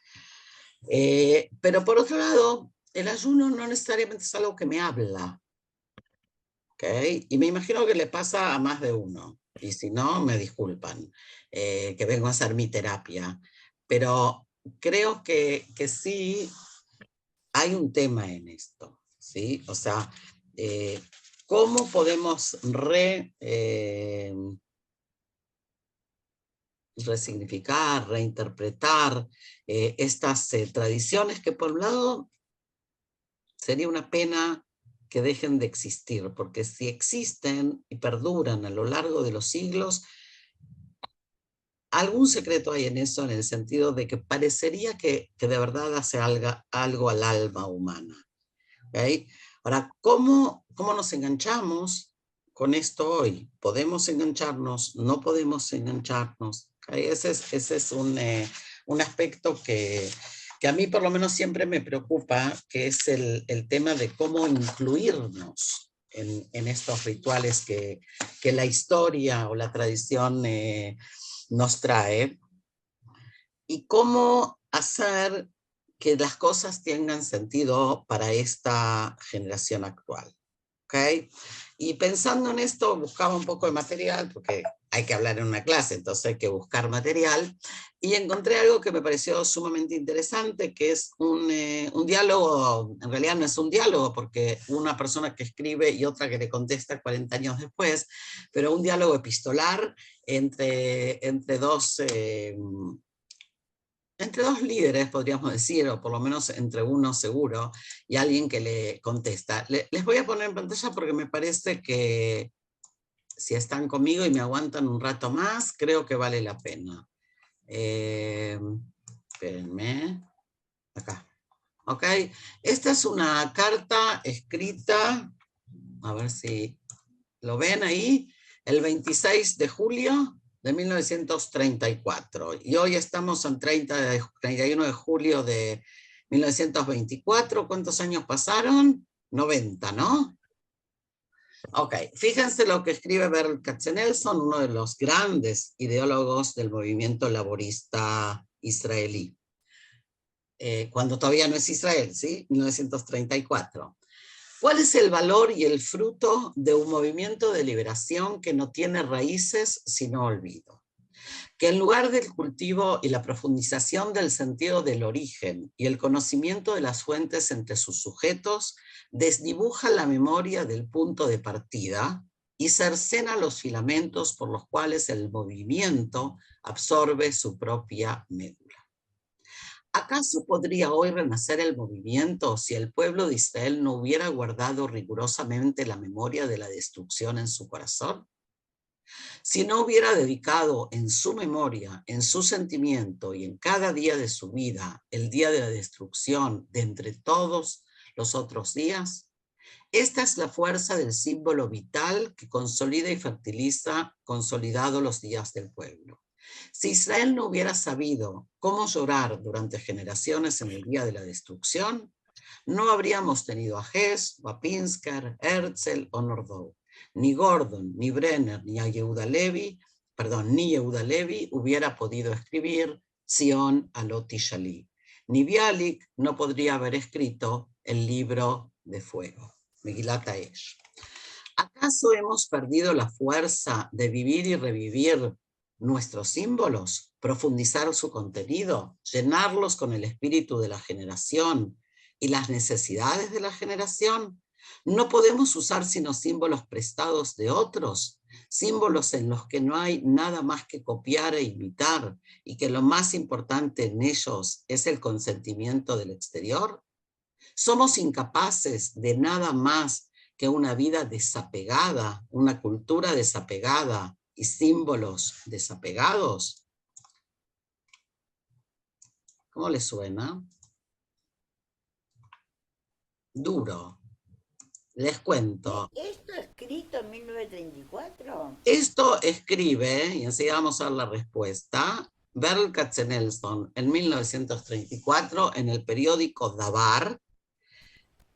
Pero por otro lado, el ayuno no necesariamente es algo que me habla, ¿okay? Y me imagino que le pasa a más de uno, y si no, me disculpan, que vengo a hacer mi terapia. Pero creo que sí hay un tema en esto. ¿Sí? O sea, ¿cómo podemos resignificar, reinterpretar estas tradiciones que por un lado sería una pena que dejen de existir, porque si existen y perduran a lo largo de los siglos, algún secreto hay en eso, en el sentido de que parecería que de verdad hace algo al alma humana. ¿Okay? Ahora, ¿cómo nos enganchamos con esto hoy? ¿Podemos engancharnos? ¿No podemos engancharnos? ¿Okay? Ese es un aspecto que a mí por lo menos siempre me preocupa, que es el tema de cómo incluirnos en estos rituales que la historia o la tradición nos trae, y cómo hacer que las cosas tengan sentido para esta generación actual. ¿Okay? Y pensando en esto, buscaba un poco de material, porque hay que hablar en una clase, entonces hay que buscar material, y encontré algo que me pareció sumamente interesante, que es un diálogo. En realidad no es un diálogo, porque una persona que escribe y otra que le contesta 40 años después, pero un diálogo epistolar entre dos líderes, podríamos decir, o por lo menos entre uno seguro, y alguien que le contesta. Les voy a poner en pantalla porque me parece que si están conmigo y me aguantan un rato más, creo que vale la pena. Espérenme. Acá. ¿Ok? Esta es una carta escrita, a ver si lo ven ahí, el 26 de julio de 1934. Y hoy estamos en 31 de julio de 1924. ¿Cuántos años pasaron? 90, ¿no? Ok, fíjense lo que escribe Berl Katzenelson, uno de los grandes ideólogos del movimiento laborista israelí. Cuando todavía no es Israel, ¿sí? 1934. ¿Cuál es el valor y el fruto de un movimiento de liberación que no tiene raíces sino olvido? Que en lugar del cultivo y la profundización del sentido del origen y el conocimiento de las fuentes entre sus sujetos, desdibuja la memoria del punto de partida y cercena los filamentos por los cuales el movimiento absorbe su propia médula. ¿Acaso podría hoy renacer el movimiento si el pueblo de Israel no hubiera guardado rigurosamente la memoria de la destrucción en su corazón? Si no hubiera dedicado en su memoria, en su sentimiento y en cada día de su vida el día de la destrucción de entre todos los otros días, esta es la fuerza del símbolo vital que consolida y fertiliza consolidado los días del pueblo. Si Israel no hubiera sabido cómo llorar durante generaciones en el día de la destrucción, no habríamos tenido a Hess, o a Pinsker, Herzl o Nordau. Ni Gordon, ni Brenner, ni Yehuda Levi hubiera podido escribir Zion Aloti Shali. Ni Bialik no podría haber escrito el libro de fuego, Megilat Ha'esh. ¿Acaso hemos perdido la fuerza de vivir y revivir nuestros símbolos, profundizar su contenido, llenarlos con el espíritu de la generación y las necesidades de la generación? No podemos usar sino símbolos prestados de otros, símbolos en los que no hay nada más que copiar e imitar y que lo más importante en ellos es el consentimiento del exterior. Somos incapaces de nada más que una vida desapegada, una cultura desapegada y símbolos desapegados. ¿Cómo les suena? Duro. Les cuento. ¿Esto escrito en 1934? Esto escribe, y enseguida vamos a ver la respuesta, Berl Katzenelson en 1934 en el periódico Dabar,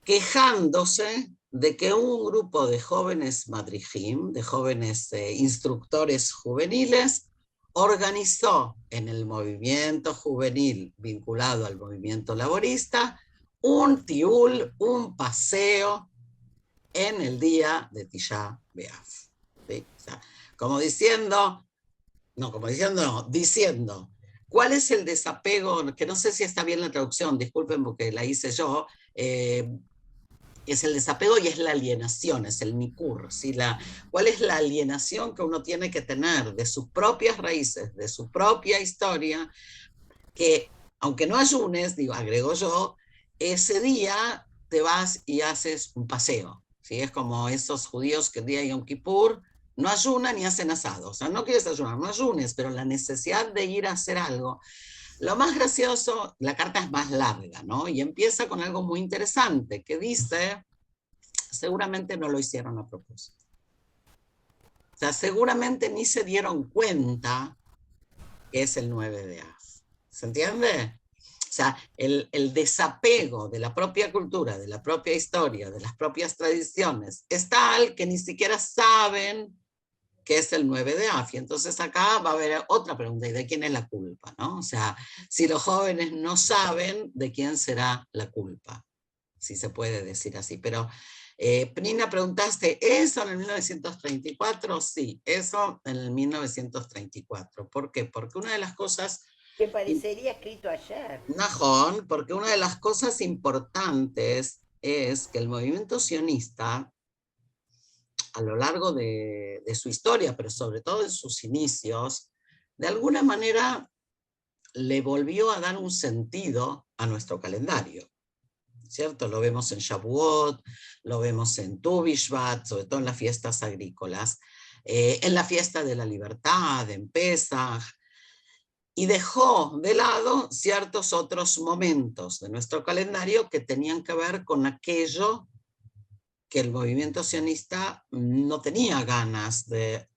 quejándose de que un grupo de jóvenes madrijim, de jóvenes instructores juveniles, organizó en el movimiento juvenil vinculado al movimiento laborista un tiul, un paseo en el día de Tisha B'Av. ¿Sí? O sea, diciendo, ¿cuál es el desapego? Que no sé si está bien la traducción, disculpen porque la hice yo, es el desapego y es la alienación, es el nikur, ¿sí? ¿Cuál es la alienación que uno tiene que tener de sus propias raíces, de su propia historia, que aunque no ayunes, agrego yo, ese día te vas y haces un paseo, ¿sí? Es como esos judíos que el día de Yom Kippur no ayunan y hacen asado, o sea, no quieres ayunar, no ayunes, pero la necesidad de ir a hacer algo. Lo más gracioso, la carta es más larga, ¿no? Y empieza con algo muy interesante, que dice, seguramente no lo hicieron a propósito. O sea, seguramente ni se dieron cuenta que es el 9 de Av. ¿Se entiende? O sea, el desapego de la propia cultura, de la propia historia, de las propias tradiciones, es tal que ni siquiera saben que es el 9 de Av. Y entonces acá va a haber otra pregunta, ¿y de quién es la culpa? ¿No? O sea, si los jóvenes no saben, ¿de quién será la culpa? Si se puede decir así. Pero, Pnina, preguntaste, ¿eso en el 1934? Sí, eso en el 1934. ¿Por qué? Porque una de las cosas... Que parecería escrito ayer. Najón, porque una de las cosas importantes es que el movimiento sionista, a lo largo de su historia, pero sobre todo en sus inicios, de alguna manera le volvió a dar un sentido a nuestro calendario, ¿cierto? Lo vemos en Shavuot, lo vemos en Tu Bishvat, sobre todo en las fiestas agrícolas, en la fiesta de la libertad, en Pesaj, y dejó de lado ciertos otros momentos de nuestro calendario que tenían que ver con aquello que el movimiento sionista no tenía ganas de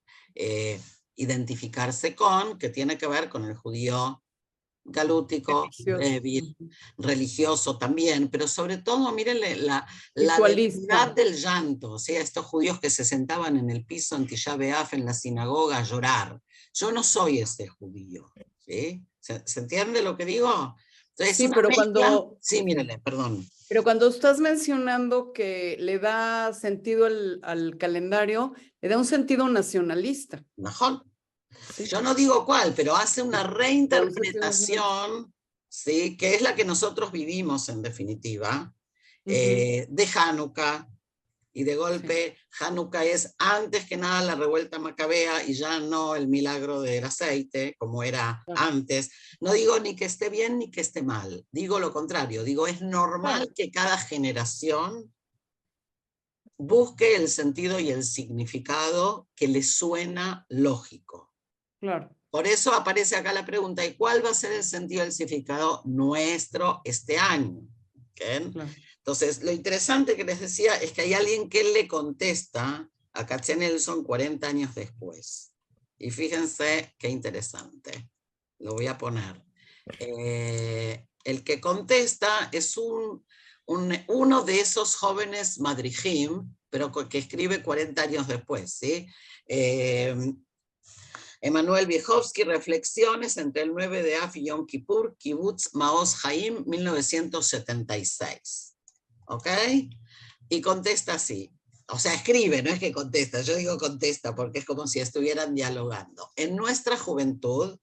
identificarse con, que tiene que ver con el judío galútico, débil, religioso también, pero sobre todo, mírenle, la debilidad del llanto, o sea, estos judíos que se sentaban en el piso en Tisha B'Av en la sinagoga a llorar. Yo no soy ese judío, ¿sí? ¿Se entiende lo que digo? Entonces, Sí, pero cuando... Sí, mírenle, perdón. Pero cuando estás mencionando que le da sentido al calendario, le da un sentido nacionalista. Mejor. Sí. Yo no digo cuál, pero hace una Entonces, reinterpretación, ¿sí? Que es la que nosotros vivimos en definitiva, de Hanukkah. Y de golpe, Hanukkah es antes que nada la revuelta macabea y ya no el milagro del aceite, como era antes. No digo ni que esté bien ni que esté mal, digo lo contrario, digo es normal que cada generación busque el sentido y el significado que le suena lógico. Claro. Por eso aparece acá la pregunta, ¿y cuál va a ser el sentido y el significado nuestro este año? ¿Okay? Claro. Entonces, lo interesante que les decía es que hay alguien que le contesta a Katzenelson 40 años después. Y fíjense qué interesante. Lo voy a poner. El que contesta es uno de esos jóvenes madrijim, pero que escribe 40 años después, ¿sí? Emanuel Viejovsky, Reflexiones entre el 9 de Av y Yom Kippur, Kibbutz Maoz Haim, 1976. ¿Ok? Y contesta así. O sea, escribe, no es que contesta, yo digo contesta porque es como si estuvieran dialogando. En nuestra juventud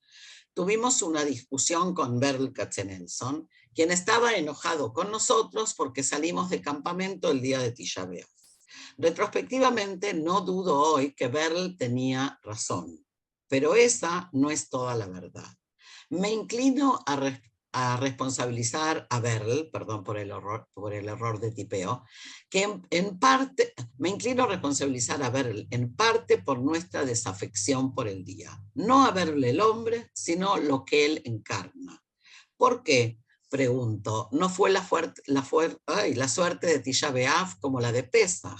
tuvimos una discusión con Berl Katzenelson, quien estaba enojado con nosotros porque salimos de campamento el día de Tisha B'Av. Retrospectivamente, no dudo hoy que Berl tenía razón, pero esa no es toda la verdad. Me inclino a responsabilizar a Berl, perdón por el error de tipeo, que en parte, me inclino a responsabilizar a Berl en parte por nuestra desafección por el día. No a Berl el hombre, sino lo que él encarna. ¿Por qué? Pregunto, ¿no fue la suerte de Tisha B'Av como la de Pesaj?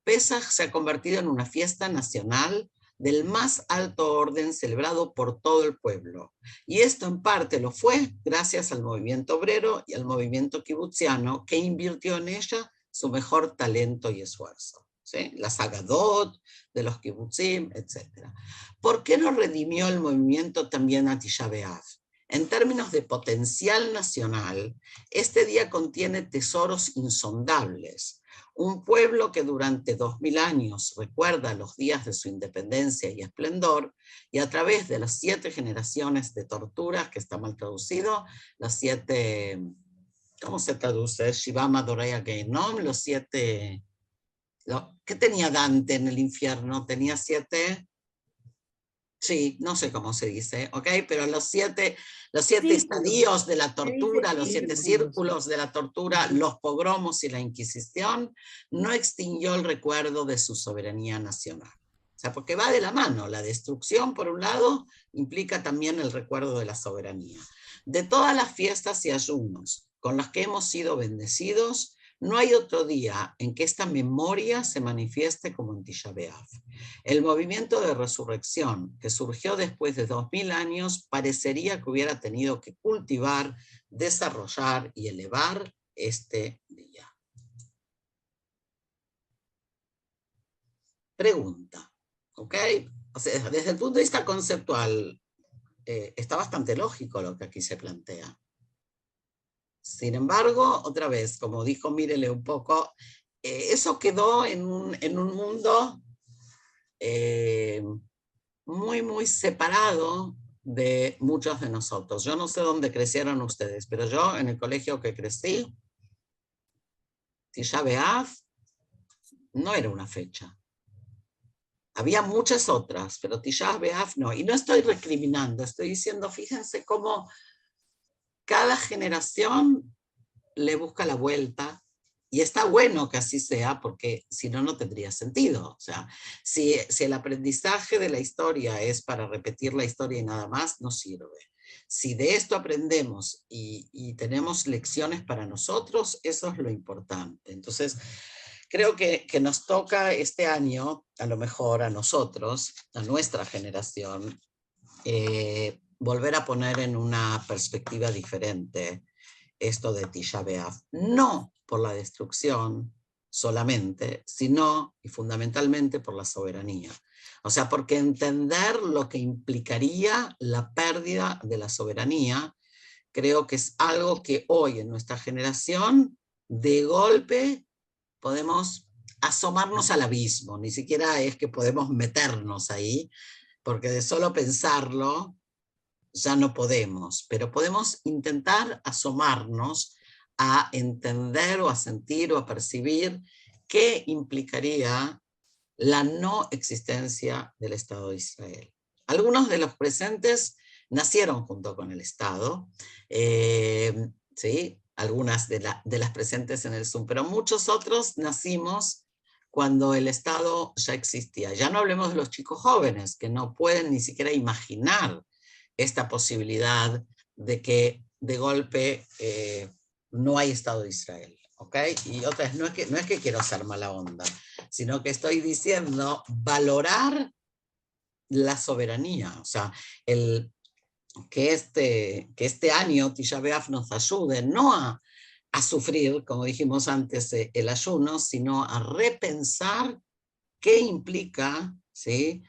Pesaj se ha convertido en una fiesta nacional del más alto orden celebrado por todo el pueblo. Y esto en parte lo fue gracias al movimiento obrero y al movimiento kibutziano que invirtió en ella su mejor talento y esfuerzo. ¿Sí? Las Agadot de los kibutzim, etc. ¿Por qué no redimió el movimiento también a Tisha B'Av? En términos de potencial nacional, este día contiene tesoros insondables. Un pueblo que durante 2000 años recuerda los días de su independencia y esplendor, y a través de las 7 generaciones de torturas, que está mal traducido, las 7, ¿cómo se traduce? Shivama Doraya Geinom, los 7, ¿qué tenía Dante en el infierno? Tenía 7... Sí, no sé cómo se dice, ¿ok? Pero los 7 estadios de la tortura, los 7 círculos de la tortura, los pogromos y la Inquisición, no extinguió el recuerdo de su soberanía nacional. O sea, porque va de la mano, la destrucción por un lado implica también el recuerdo de la soberanía. De todas las fiestas y ayunos con las que hemos sido bendecidos, no hay otro día en que esta memoria se manifieste como en Tisha B'Av. El movimiento de resurrección que surgió después de 2000 años parecería que hubiera tenido que cultivar, desarrollar y elevar este día. Pregunta, ¿ok? O sea, desde el punto de vista conceptual, está bastante lógico lo que aquí se plantea. Sin embargo, otra vez, como dijo Mírele un poco, eso quedó en un mundo muy, muy separado de muchos de nosotros. Yo no sé dónde crecieron ustedes, pero yo en el colegio que crecí, Tisha B'Av no era una fecha. Había muchas otras, pero Tisha B'Av no. Y no estoy recriminando, estoy diciendo, fíjense cómo cada generación le busca la vuelta, y está bueno que así sea, porque si no, no tendría sentido. O sea, si el aprendizaje de la historia es para repetir la historia y nada más, no sirve. Si de esto aprendemos y tenemos lecciones para nosotros, eso es lo importante. Entonces, creo que nos toca este año, a lo mejor a nosotros, a nuestra generación, volver a poner en una perspectiva diferente esto de Tisha B'Av. No por la destrucción solamente, sino y fundamentalmente por la soberanía. O sea, porque entender lo que implicaría la pérdida de la soberanía, creo que es algo que hoy en nuestra generación de golpe podemos asomarnos al abismo, ni siquiera es que podemos meternos ahí, porque de solo pensarlo ya no podemos, pero podemos intentar asomarnos a entender o a sentir o a percibir qué implicaría la no existencia del Estado de Israel. Algunos de los presentes nacieron junto con el Estado, ¿sí? Algunas de las presentes en el Zoom, pero muchos otros nacimos cuando el Estado ya existía. Ya no hablemos de los chicos jóvenes, que no pueden ni siquiera imaginar esta posibilidad de que de golpe no hay Estado de Israel. ¿Ok? Y otra vez, no es que quiero ser mala onda, sino que estoy diciendo valorar la soberanía. O sea, que este año Tisha B'Av nos ayude no a sufrir, como dijimos antes, el ayuno, sino a repensar qué implica, ¿sí?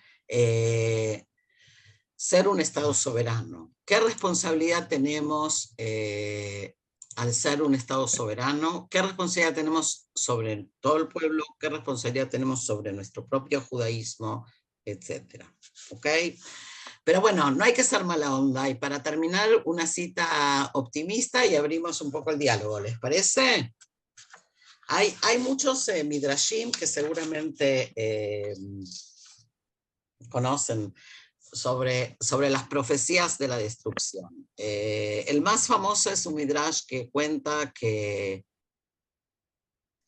Ser un Estado soberano. ¿Qué responsabilidad tenemos al ser un Estado soberano? ¿Qué responsabilidad tenemos sobre todo el pueblo? ¿Qué responsabilidad tenemos sobre nuestro propio judaísmo? Etcétera. ¿Ok? Pero bueno, no hay que ser mala onda. Y para terminar, una cita optimista y abrimos un poco el diálogo, ¿les parece? Hay muchos midrashim que seguramente conocen sobre las profecías de la destrucción. El más famoso es un midrash que cuenta que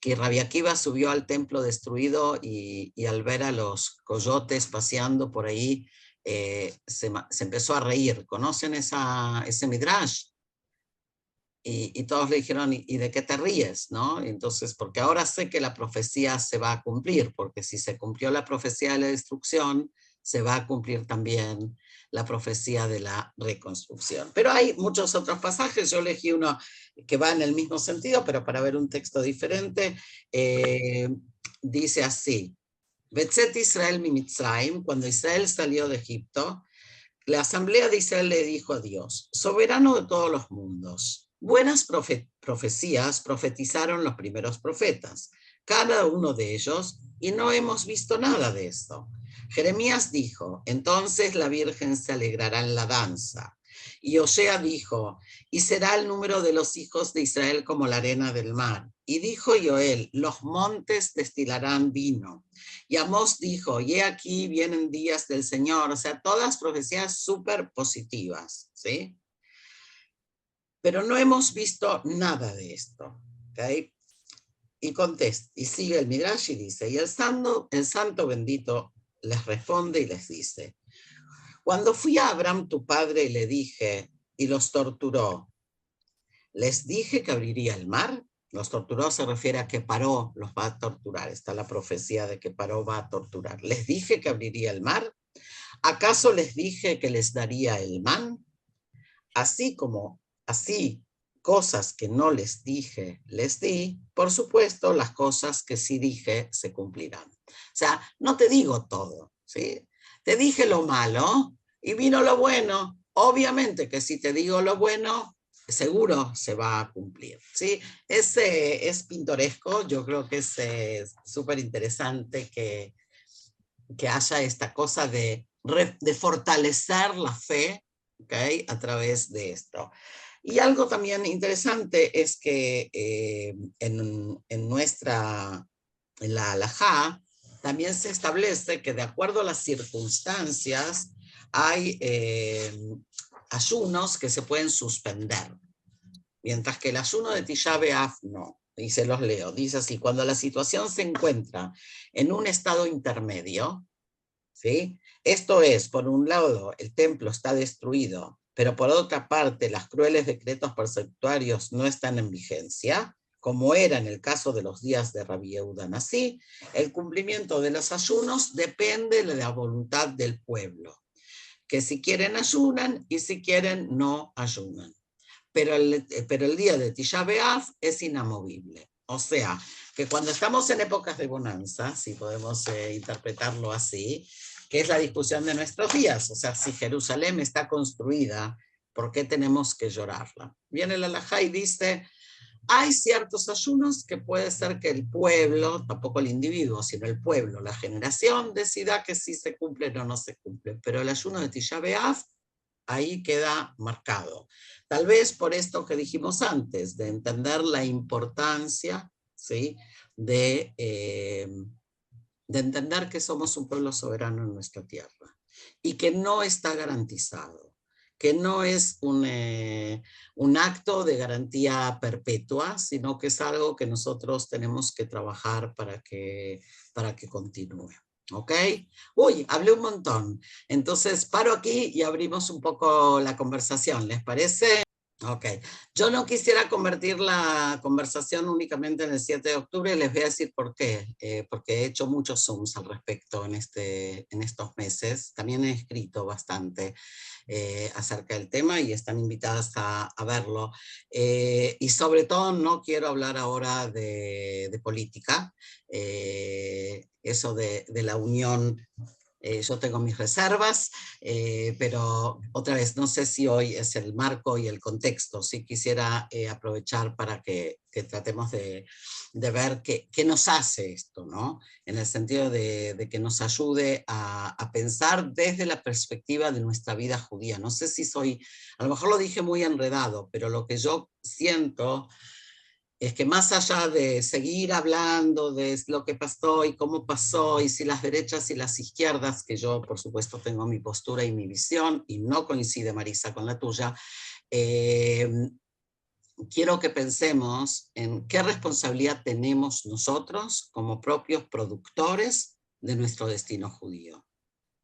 Rabbi Akiva subió al templo destruido y al ver a los coyotes paseando por ahí, se empezó a reír. ¿Conocen ese midrash? Y todos le dijeron, ¿y de qué te ríes? ¿No? Entonces, porque ahora sé que la profecía se va a cumplir, porque si se cumplió la profecía de la destrucción, se va a cumplir también la profecía de la reconstrucción. Pero hay muchos otros pasajes, yo elegí uno que va en el mismo sentido, pero para ver un texto diferente, dice así: Betzet Israel mi Mitzrayim, cuando Israel salió de Egipto, la asamblea de Israel le dijo a Dios, soberano de todos los mundos, buenas profecías profetizaron los primeros profetas, cada uno de ellos, y no hemos visto nada de esto. Jeremías dijo, entonces la Virgen se alegrará en la danza. Y Osea dijo, y será el número de los hijos de Israel como la arena del mar. Y dijo Joel, los montes destilarán vino. Y Amós dijo, y he aquí vienen días del Señor. O sea, todas profecías súper positivas, ¿sí? Pero no hemos visto nada de esto, ¿ok? Y sigue el Midrash y dice, y el santo bendito les responde y les dice, cuando fui a Abraham tu padre y le dije, y los torturó, les dije que abriría el mar. Los torturó se refiere a que Paró los va a torturar. Está la profecía de que Paró va a torturar. Les dije que abriría el mar. ¿Acaso les dije que les daría el man? Así cosas que no les dije, les di, por supuesto, las cosas que sí dije se cumplirán. O sea, no te digo todo, ¿sí? Te dije lo malo y vino lo bueno. Obviamente que si te digo lo bueno, seguro se va a cumplir, ¿sí? Es pintoresco, yo creo que es súper interesante que haya esta cosa de fortalecer la fe, ¿okay? A través de esto. Y algo también interesante es que en la halajá también se establece que de acuerdo a las circunstancias hay ayunos que se pueden suspender, mientras que el ayuno de Tisha B'Av no. Y se los leo. Dice así, cuando la situación se encuentra en un estado intermedio, ¿sí? Esto es, por un lado, el templo está destruido, pero por otra parte, los crueles decretos persecutorios no están en vigencia, como era en el caso de los días de Rabbi Yehuda Nasi, el cumplimiento de los ayunos depende de la voluntad del pueblo, que si quieren ayunan y si quieren no ayunan. Pero el día de Tisha B'Av es inamovible. O sea, que cuando estamos en épocas de bonanza, si podemos interpretarlo así, que es la discusión de nuestros días, o sea, si Jerusalén está construida, ¿por qué tenemos que llorarla? Viene el halajá y dice, Hay ciertos ayunos que puede ser que el pueblo, tampoco el individuo, sino el pueblo, la generación, decida que sí se cumplen o no se cumplen, pero el ayuno de Tisha B'Av ahí queda marcado. Tal vez por esto que dijimos antes, de entender la importancia, ¿sí?, de entender que somos un pueblo soberano en nuestra tierra y que no está garantizado, que no es un acto de garantía perpetua, sino que es algo que nosotros tenemos que trabajar para que continúe. ¿Ok? Uy, hablé un montón. Entonces paro aquí y abrimos un poco la conversación, ¿les parece? Ok, yo no quisiera convertir la conversación únicamente en el 7 de octubre, les voy a decir por qué, porque he hecho muchos Zooms al respecto en estos meses, también he escrito bastante acerca del tema y están invitadas a verlo, y sobre todo no quiero hablar ahora de política, eso de la unión. Yo tengo mis reservas, pero otra vez, no sé si hoy es el marco y el contexto. Sí quisiera aprovechar para que tratemos de ver qué nos hace esto, ¿no? En el sentido de que nos ayude a pensar desde la perspectiva de nuestra vida judía. No sé si a lo mejor lo dije muy enredado, pero lo que yo siento es que más allá de seguir hablando de lo que pasó y cómo pasó, y si las derechas y las izquierdas, que yo por supuesto tengo mi postura y mi visión, y no coincide Marisa con la tuya, quiero que pensemos en qué responsabilidad tenemos nosotros como propios productores de nuestro destino judío.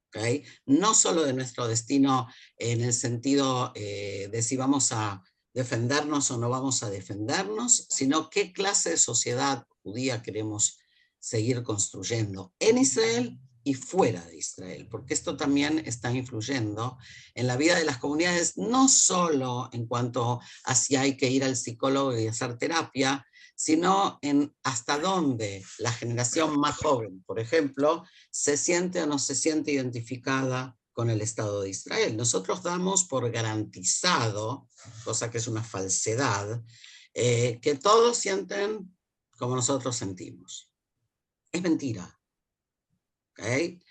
¿Okay? No solo de nuestro destino en el sentido de si vamos a defendernos o no vamos a defendernos, sino qué clase de sociedad judía queremos seguir construyendo en Israel y fuera de Israel, porque esto también está influyendo en la vida de las comunidades, no solo en cuanto a si hay que ir al psicólogo y hacer terapia, sino en hasta dónde la generación más joven, por ejemplo, se siente o no se siente identificada con el Estado de Israel. Nosotros damos por garantizado, cosa que es una falsedad, que todos sienten como nosotros sentimos. Es mentira. ¿Okay?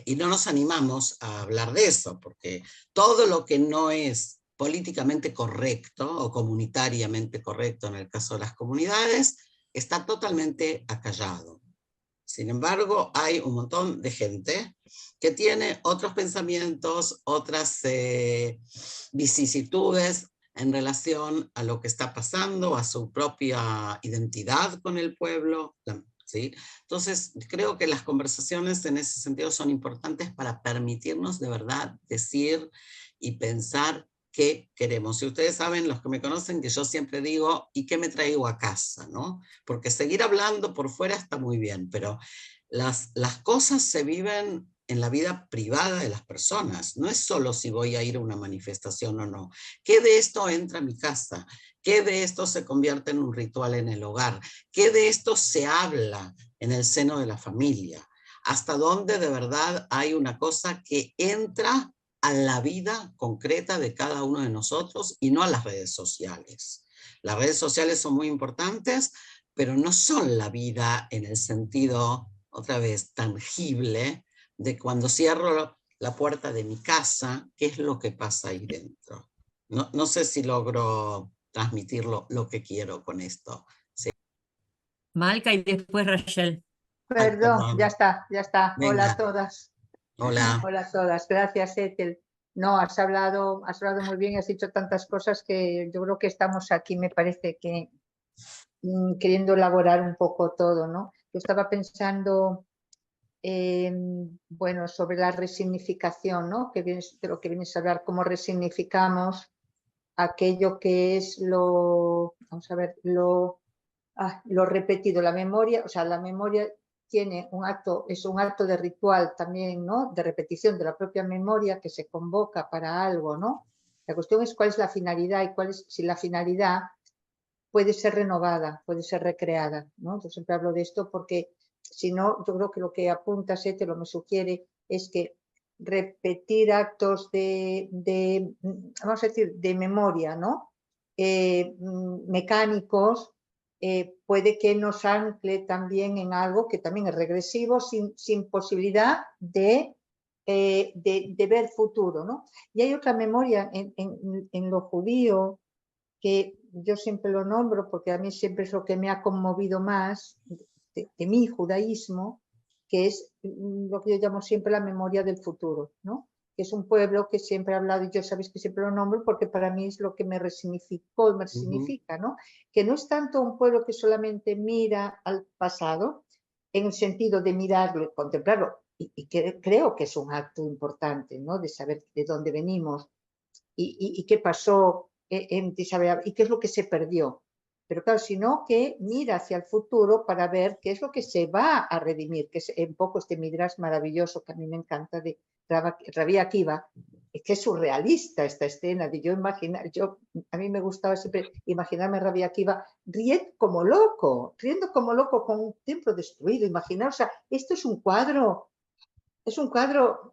Y no nos animamos a hablar de eso, porque todo lo que no es políticamente correcto o comunitariamente correcto en el caso de las comunidades está totalmente acallado. Sin embargo, hay un montón de gente que tiene otros pensamientos, otras vicisitudes en relación a lo que está pasando, a su propia identidad con el pueblo, ¿sí? Entonces, creo que las conversaciones en ese sentido son importantes para permitirnos de verdad decir y pensar qué queremos. Si ustedes saben, los que me conocen, que yo siempre digo, ¿y qué me traigo a casa? ¿No? Porque seguir hablando por fuera está muy bien, pero las cosas se viven en la vida privada de las personas. No es solo si voy a ir a una manifestación o no. ¿Qué de esto entra a mi casa? ¿Qué de esto se convierte en un ritual en el hogar? ¿Qué de esto se habla en el seno de la familia? ¿Hasta dónde de verdad hay una cosa que entra a la vida concreta de cada uno de nosotros y no a las redes sociales? Las redes sociales son muy importantes, pero no son la vida en el sentido, otra vez, tangible de cuando cierro la puerta de mi casa, qué es lo que pasa ahí dentro. No sé si logro transmitir lo que quiero con esto. Sí. Malca y después Rachel. Perdón, ya está, ya está. Venga. Hola a todas. Hola. Hola a todas. Gracias, Ethel. No, has hablado muy bien, has dicho tantas cosas que yo creo que estamos aquí, me parece que queriendo elaborar un poco todo, ¿no? Yo estaba pensando, bueno, sobre la resignificación, ¿no? De lo que vienes a hablar, cómo resignificamos aquello que es vamos a ver, lo repetido, la memoria, o sea, la memoria tiene es un acto de ritual también, ¿no? De repetición de la propia memoria que se convoca para algo, ¿no? La cuestión es cuál es la finalidad y si la finalidad puede ser renovada, puede ser recreada, ¿no? Yo siempre hablo de esto porque si no, yo creo que lo que apuntas, lo me sugiere, es que repetir actos vamos a decir, de memoria, ¿no? mecánicos, puede que nos ancle también en algo que también es regresivo, sin posibilidad de ver futuro, ¿no? Y hay otra memoria en lo judío que yo siempre lo nombro porque a mí siempre es lo que me ha conmovido más de mi judaísmo, que es lo que yo llamo siempre la memoria del futuro, ¿no? Que es un pueblo que siempre ha hablado, y yo sabéis que siempre lo nombro porque para mí es lo que me resignificó y me significa, ¿no? Que no es tanto un pueblo que solamente mira al pasado, en el sentido de mirarlo y contemplarlo, y que creo que es un acto importante, ¿no? De saber de dónde venimos y qué pasó en Tisabea y qué es lo que se perdió. Pero claro, sino que mira hacia el futuro para ver qué es lo que se va a redimir, que es un poco este midrash maravilloso que a mí me encanta de Rabbi Akiva, es que es surrealista esta escena de yo imaginar, a mí me gustaba siempre imaginarme a Rabbi Akiva riendo como loco con un templo destruido, imaginar, o sea, esto es un cuadro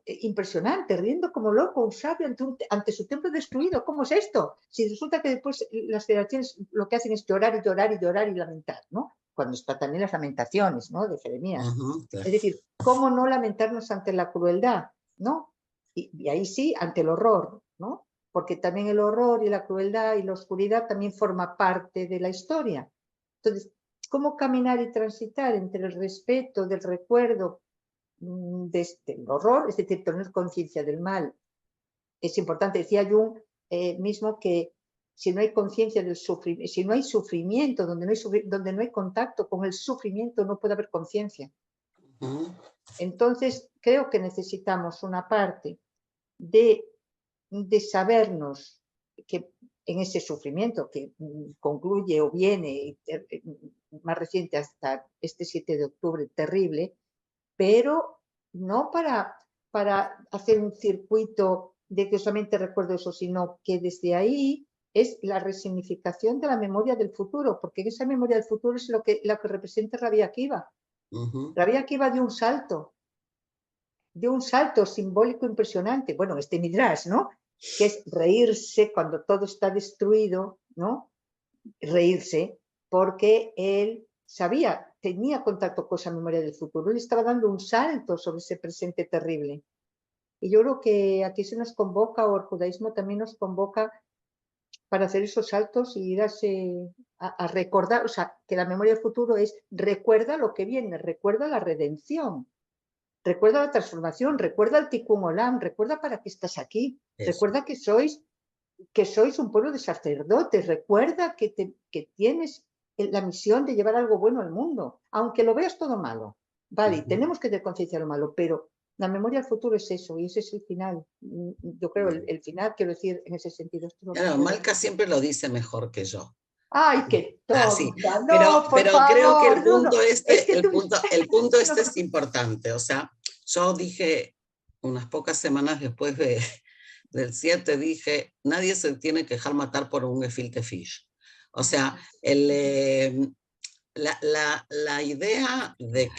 impresionante, riendo como loco, un sabio ante su templo destruido. ¿Cómo es esto? Si resulta que después las generaciones lo que hacen es llorar y llorar y llorar y lamentar, ¿no? Cuando está también las lamentaciones, ¿no? De Jeremías. Claro. Es decir, ¿cómo no lamentarnos ante la crueldad, ¿no? Y ahí sí, ante el horror, ¿no? Porque también el horror y la crueldad y la oscuridad también forma parte de la historia. Entonces, ¿cómo caminar y transitar entre el respeto del recuerdo del horror, es decir, tener conciencia del mal? Es importante, decía Jung mismo, que si no hay conciencia del sufrimiento, si no hay sufrimiento, donde no hay contacto con el sufrimiento, no puede haber conciencia. Entonces, creo que necesitamos una parte de sabernos que en ese sufrimiento que concluye o viene más reciente hasta este 7 de octubre terrible, pero no para hacer un circuito de que solamente recuerdo eso, sino que desde ahí es la resignificación de la memoria del futuro, porque esa memoria del futuro es lo que representa Rabbi Akiva. Rabbi Akiva dio un salto simbólico impresionante, bueno, este midrash, ¿no? Que es reírse cuando todo está destruido, ¿no? Reírse, porque él tenía contacto con esa memoria del futuro, él estaba dando un salto sobre ese presente terrible. Y yo creo que aquí se nos convoca, o el judaísmo también nos convoca para hacer esos saltos y ir a recordar, o sea, que la memoria del futuro recuerda lo que viene, recuerda la redención, recuerda la transformación, recuerda el Tikkun Olam, recuerda para qué estás aquí, recuerda que sois un pueblo de sacerdotes, recuerda que tienes la misión de llevar algo bueno al mundo, aunque lo veas todo malo. Vale, tenemos que tener conciencia de lo malo, pero la memoria del futuro es eso, y ese es el final. Yo creo, el final, quiero decir, en ese sentido. Claro, Malka siempre lo dice mejor que yo. ¡Ay, qué tonta! Sí. No, pero favor, creo que el punto no. el punto este es importante. O sea, yo dije unas pocas semanas después del 7, dije, nadie se tiene que dejar matar por un gefilte fish. O sea, la idea de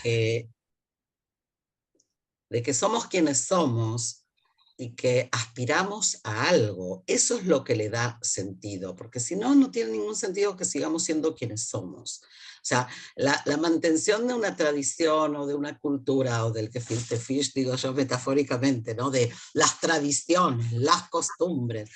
que somos quienes somos y que aspiramos a algo, eso es lo que le da sentido, porque si no, no tiene ningún sentido que sigamos siendo quienes somos. O sea, la mantención de una tradición o de una cultura o del gefilte fish, digo yo metafóricamente, ¿no? De las tradiciones, las costumbres,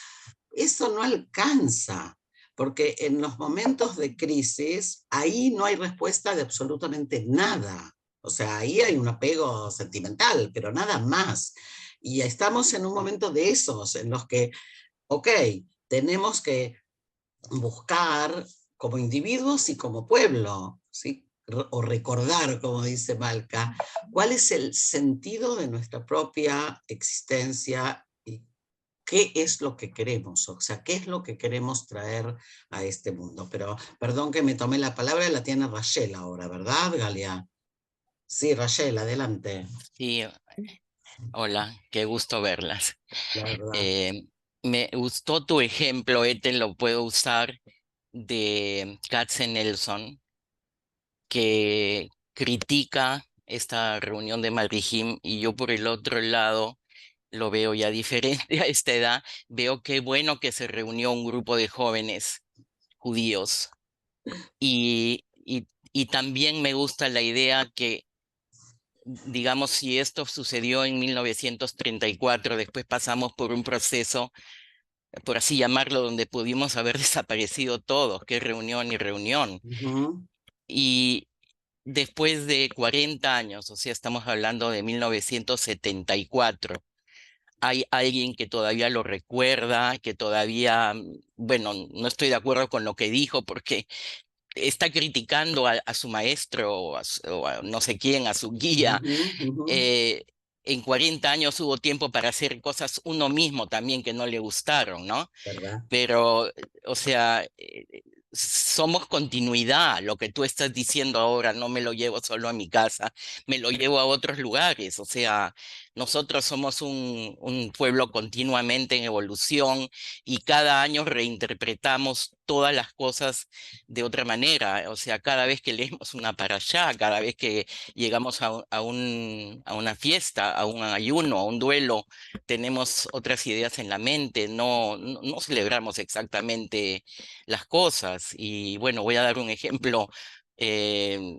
eso no alcanza, porque en los momentos de crisis, ahí no hay respuesta de absolutamente nada. O sea, ahí hay un apego sentimental, pero nada más. Y estamos en un momento de esos, en los que, ok, tenemos que buscar como individuos y como pueblo, ¿sí? O recordar, como dice Malka, cuál es el sentido de nuestra propia existencia y qué es lo que queremos, o sea, qué es lo que queremos traer a este mundo. Pero perdón que me tomé la palabra, la tiene Rachel ahora, ¿verdad, Galia? Sí, Rachel, adelante. Sí, hola, qué gusto verlas. La verdad. Me gustó tu ejemplo, Ethel, lo puedo usar, de Katzenelson, que critica esta reunión de Malrihim, y yo por el otro lado lo veo ya diferente a esta edad. Veo qué bueno que se reunió un grupo de jóvenes judíos. Y también me gusta la idea que, digamos, si esto sucedió en 1934, después pasamos por un proceso, por así llamarlo, donde pudimos haber desaparecido todos, que reunión y reunión. Ujú. Y después de 40 años, o sea, estamos hablando de 1974, hay alguien que todavía lo recuerda, que todavía, bueno, no estoy de acuerdo con lo que dijo porque está criticando a su maestro o a no sé quién, a su guía. Ujú, ujú. En 40 años hubo tiempo para hacer cosas uno mismo también que no le gustaron, ¿no? ¿Verdad? Pero, o sea, somos continuidad. Lo que tú estás diciendo ahora no me lo llevo solo a mi casa, me lo llevo a otros lugares. O sea, nosotros somos un pueblo continuamente en evolución y cada año reinterpretamos todas las cosas de otra manera. O sea, cada vez que leemos una parashá, cada vez que llegamos a una fiesta, a un ayuno, a un duelo, tenemos otras ideas en la mente, no celebramos exactamente las cosas. Y bueno, voy a dar un ejemplo. eh,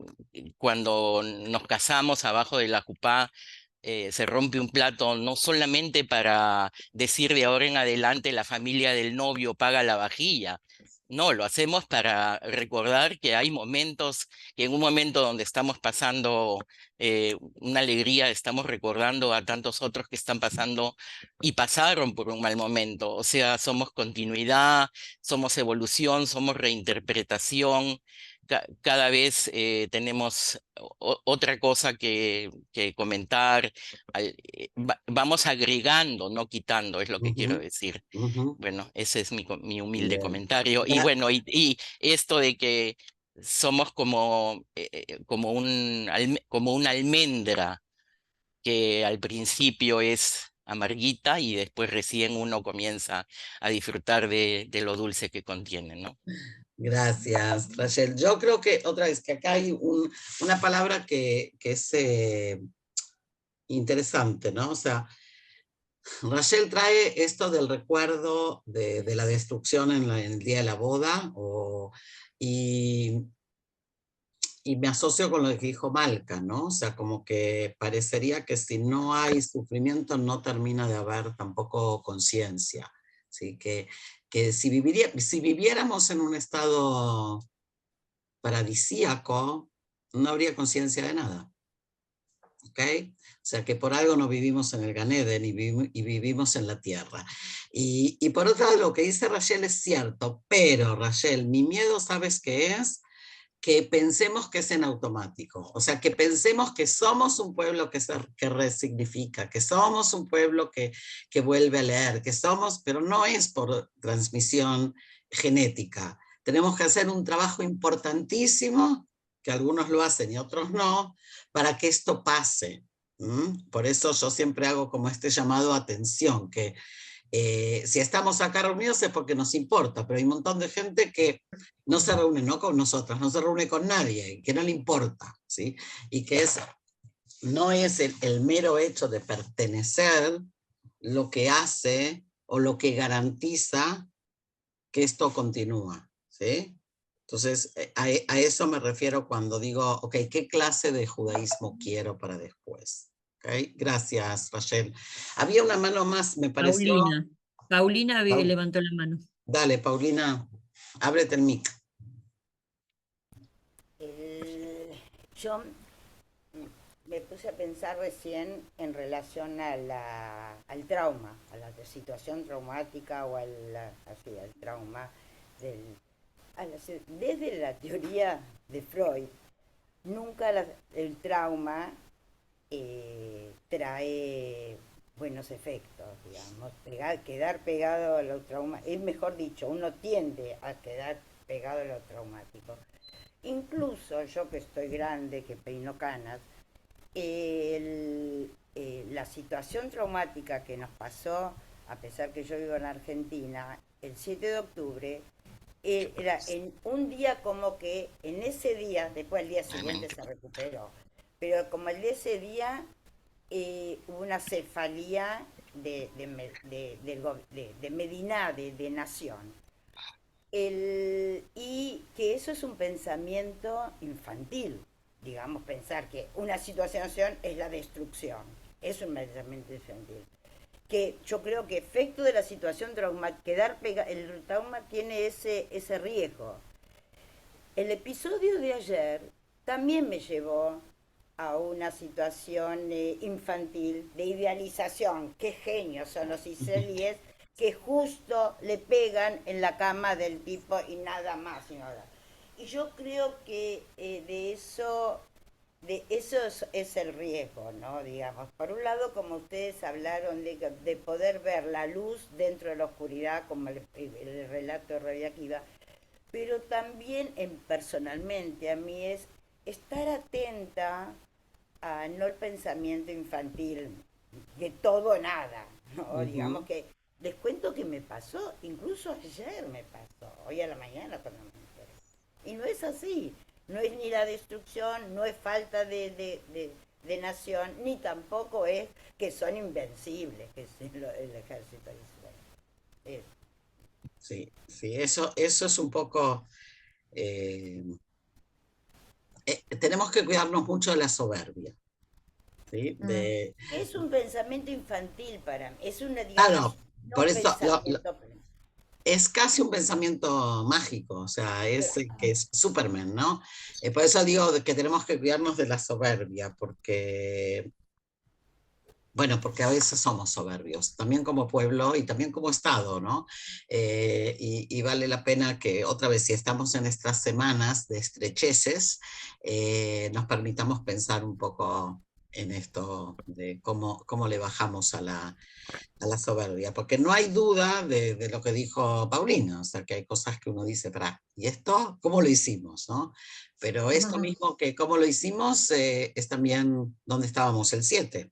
Cuando nos casamos abajo de la jupá, se rompe un plato no solamente para decir de ahora en adelante la familia del novio paga la vajilla. No, lo hacemos para recordar que hay momentos, que en un momento donde estamos pasando una alegría, estamos recordando a tantos otros que están pasando y pasaron por un mal momento. O sea, somos continuidad, somos evolución, somos reinterpretación. Cada vez tenemos otra cosa que comentar. Vamos agregando, no quitando, es lo que quiero Ujú, decir. ujú. Bueno, ese es mi humilde Bien. comentario. Y bueno, y esto de que somos como una almendra que al principio es amarguita y después recién uno comienza a disfrutar de lo dulce que contiene, ¿no? Gracias, Rachel. Yo creo que otra vez que acá hay una palabra que es interesante, ¿no? O sea, Rachel trae esto del recuerdo de la destrucción en el día de la boda, y, y me asocio con lo que dijo Malca, ¿no? O sea, como que parecería que si no hay sufrimiento no termina de haber tampoco conciencia. ¿Sí? Que si viviéramos en un estado paradisíaco, no habría conciencia de nada. ¿Ok? O sea que por algo no vivimos en el Gan Eden y vivimos en la tierra. Y por otro lado, lo que dice Rachel es cierto, pero Rachel, mi miedo, ¿sabes qué es? Que pensemos que es en automático, o sea, que pensemos que somos un pueblo que resignifica, que somos un pueblo que vuelve a leer, que somos, pero no es por transmisión genética. Tenemos que hacer un trabajo importantísimo, que algunos lo hacen y otros no, para que esto pase. Por eso yo siempre hago como este llamado a atención, que si estamos acá reunidos es porque nos importa, pero hay un montón de gente que no se reúne, no con nosotras, no se reúne con nadie, que no le importa, ¿sí? Y que no es el mero hecho de pertenecer lo que hace o lo que garantiza que esto continúa, ¿sí? Entonces, a eso me refiero cuando digo, ok, ¿qué clase de judaísmo quiero para después? Okay. Gracias, Rachel. Había una mano más, me pareció. Paulina levantó la mano. Dale, Paulina, ábrete el mic. Yo me puse a pensar recién en relación al trauma, a la situación traumática o al trauma. Desde la teoría de Freud, nunca el trauma trae buenos efectos, digamos. Quedar pegado a lo traumático, es mejor dicho, uno tiende a quedar pegado a lo traumático. Incluso yo que estoy grande, que peino canas, la situación traumática que nos pasó, a pesar que yo vivo en Argentina, el 7 de octubre, era en un día como que en ese día, después al día siguiente se recuperó, pero como el de ese día hubo una cefalía de Medina, de nación. Y que eso es un pensamiento infantil, digamos, pensar que una situación es la destrucción, es un pensamiento infantil. Que yo creo que efecto de la situación traumática, el trauma tiene ese riesgo. El episodio de ayer también me llevó a una situación infantil de idealización. Qué genios son los israelíes que justo le pegan en la cama del tipo y nada más y nada. Y yo creo que de eso es el riesgo, ¿no? Digamos, por un lado, como ustedes hablaron de poder ver la luz dentro de la oscuridad, como el relato de Rabbi Akiva, pero también personalmente a mí es estar atenta a no el pensamiento infantil de todo o nada, ¿no? Digamos que les cuento que me pasó, incluso ayer me pasó, hoy a la mañana cuando me enteré. Y no es así, no es ni la destrucción, no es falta de nación, ni tampoco es que son invencibles, que es el ejército de Israel. Sí, eso es un poco... tenemos que cuidarnos mucho de la soberbia. ¿Sí? Es un pensamiento infantil para mí, es una, Claro, no por eso pensamiento. es casi un pensamiento mágico, o sea, que es Superman, ¿no? Por eso digo que tenemos que cuidarnos de la soberbia, porque, bueno, porque a veces somos soberbios, también como pueblo y también como Estado, ¿no? Y vale la pena que, otra vez, si estamos en estas semanas de estrecheces, nos permitamos pensar un poco en esto de cómo le bajamos a la soberbia, porque no hay duda de lo que dijo Paulina, o sea, que hay cosas que uno dice, ¿y esto cómo lo hicimos? ¿No? Pero esto mismo que cómo lo hicimos es también donde estábamos el 7,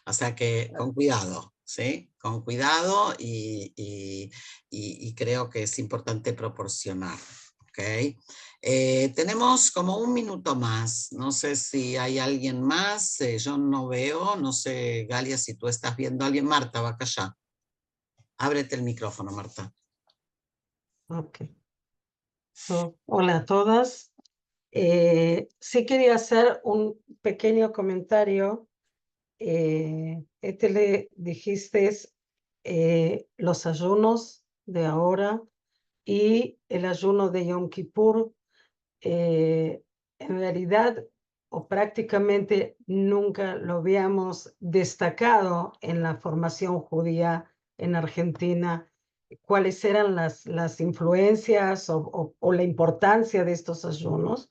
o sea que con cuidado, ¿sí? Con cuidado y creo que es importante proporcionar, ¿ok? Tenemos como un minuto más, no sé si hay alguien más, yo no veo, no sé, Galia, si tú estás viendo a alguien. Marta, va acá allá. Ábrete el micrófono, Marta. Ok. Hola a todas. Sí quería hacer un pequeño comentario. Le dijiste los ayunos de ahora y el ayuno de Yom Kippur. En realidad, o prácticamente nunca lo habíamos destacado en la formación judía en Argentina, cuáles eran las influencias o la importancia de estos ayunos.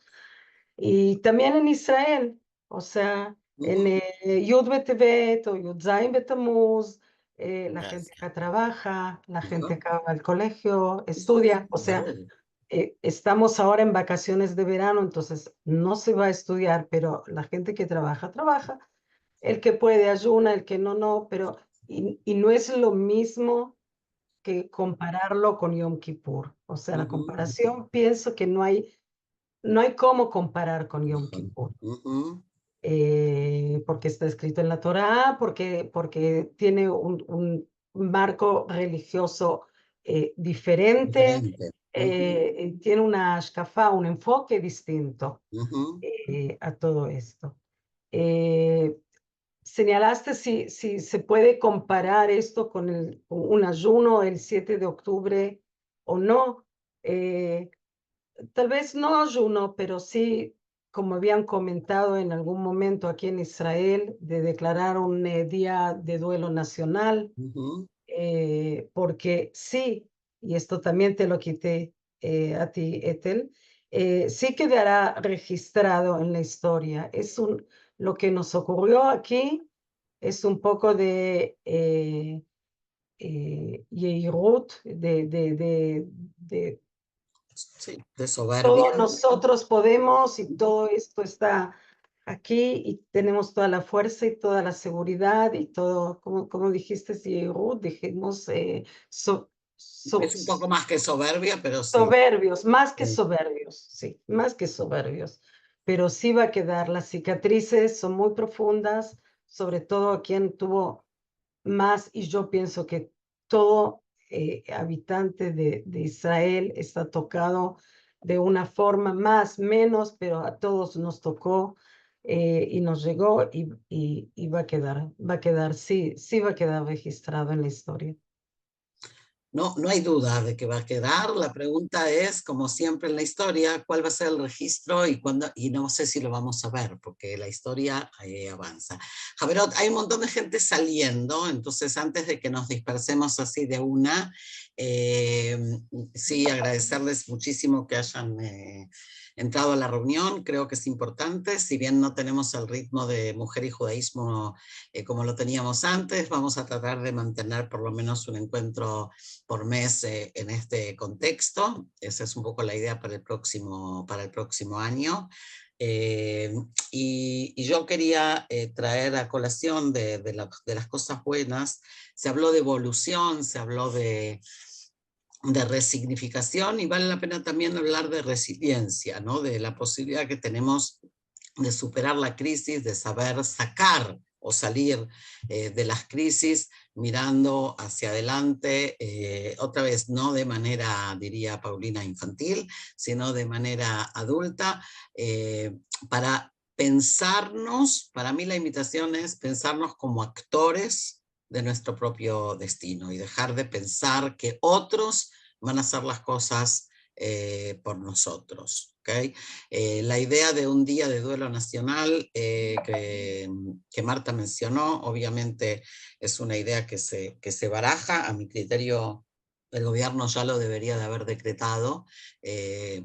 Y también en Israel, o sea, en Yud B'Tevet o Yud Zayin B'Tamuz, la gente acá trabaja, la gente acá va al colegio, estudia, o sea, estamos ahora en vacaciones de verano, entonces no se va a estudiar, pero la gente que trabaja, trabaja. El que puede ayuna, el que no, no, pero y no es lo mismo que compararlo con Yom Kippur. O sea, la comparación, pienso que no hay cómo comparar con Yom Kippur. Porque está escrito en la Torá, porque tiene un marco religioso diferente. Tiene una shkafá, un enfoque distinto a todo esto. Señalaste si se puede comparar esto con un ayuno el 7 de octubre o no. Tal vez no ayuno, pero sí, como habían comentado en algún momento aquí en Israel, de declarar un día de duelo nacional, porque sí, y esto también te lo quité a ti, Ethel, sí quedará registrado en la historia. Lo que nos ocurrió aquí es un poco de yeirut, de sí, de soberbia. Todos nosotros podemos y todo esto está aquí y tenemos toda la fuerza y toda la seguridad y todo, como dijiste, Yeirut, dijimos Es un poco más que soberbia, pero sí. Soberbios, más que soberbios, sí, más que soberbios. Pero sí va a quedar, las cicatrices son muy profundas, sobre todo a quien tuvo más, y yo pienso que todo habitante de Israel está tocado de una forma más, menos, pero a todos nos tocó y nos llegó y va a quedar, sí va a quedar registrado en la historia. No, no hay duda de que va a quedar. La pregunta es, como siempre en la historia, ¿cuál va a ser el registro y cuándo? Y no sé si lo vamos a ver, porque la historia avanza. Javerot, hay un montón de gente saliendo, entonces antes de que nos dispersemos así de una, sí, agradecerles muchísimo que hayan entrado a la reunión. Creo que es importante, si bien no tenemos el ritmo de Mujer y Judaísmo como lo teníamos antes, vamos a tratar de mantener por lo menos un encuentro por mes en este contexto. Esa es un poco la idea para el próximo año. Y yo quería traer a colación de las cosas buenas. Se habló de evolución, se habló de resignificación, y vale la pena también hablar de resiliencia, ¿no? De la posibilidad que tenemos de superar la crisis, de saber sacar o salir de las crisis mirando hacia adelante, otra vez no de manera, diría Paulina, infantil, sino de manera adulta, para pensarnos. Para mí la invitación es pensarnos como actores de nuestro propio destino y dejar de pensar que otros van a hacer las cosas por nosotros. ¿Okay? La idea de un día de duelo nacional que Marta mencionó, obviamente es una idea que se baraja. A mi criterio, el gobierno ya lo debería de haber decretado,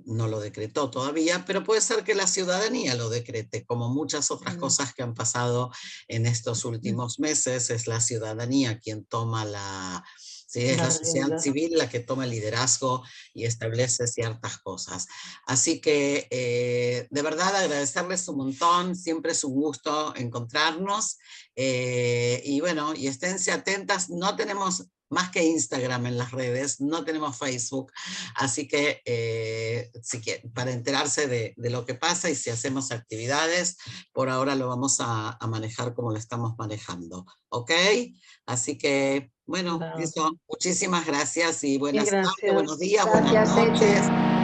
no lo decretó todavía, pero puede ser que la ciudadanía lo decrete, como muchas otras cosas que han pasado en estos últimos meses. Es la ciudadanía quien toma sí, es la sociedad civil la que toma el liderazgo y establece ciertas cosas. Así que de verdad agradecerles un montón, siempre es un gusto encontrarnos, y bueno, y esténse atentas. No tenemos más que Instagram en las redes, no tenemos Facebook, así que para enterarse de lo que pasa y si hacemos actividades, por ahora lo vamos a manejar como lo estamos manejando, ¿ok? Así que, bueno, eso, muchísimas gracias y buenas tardes, buenos días, buenas noches.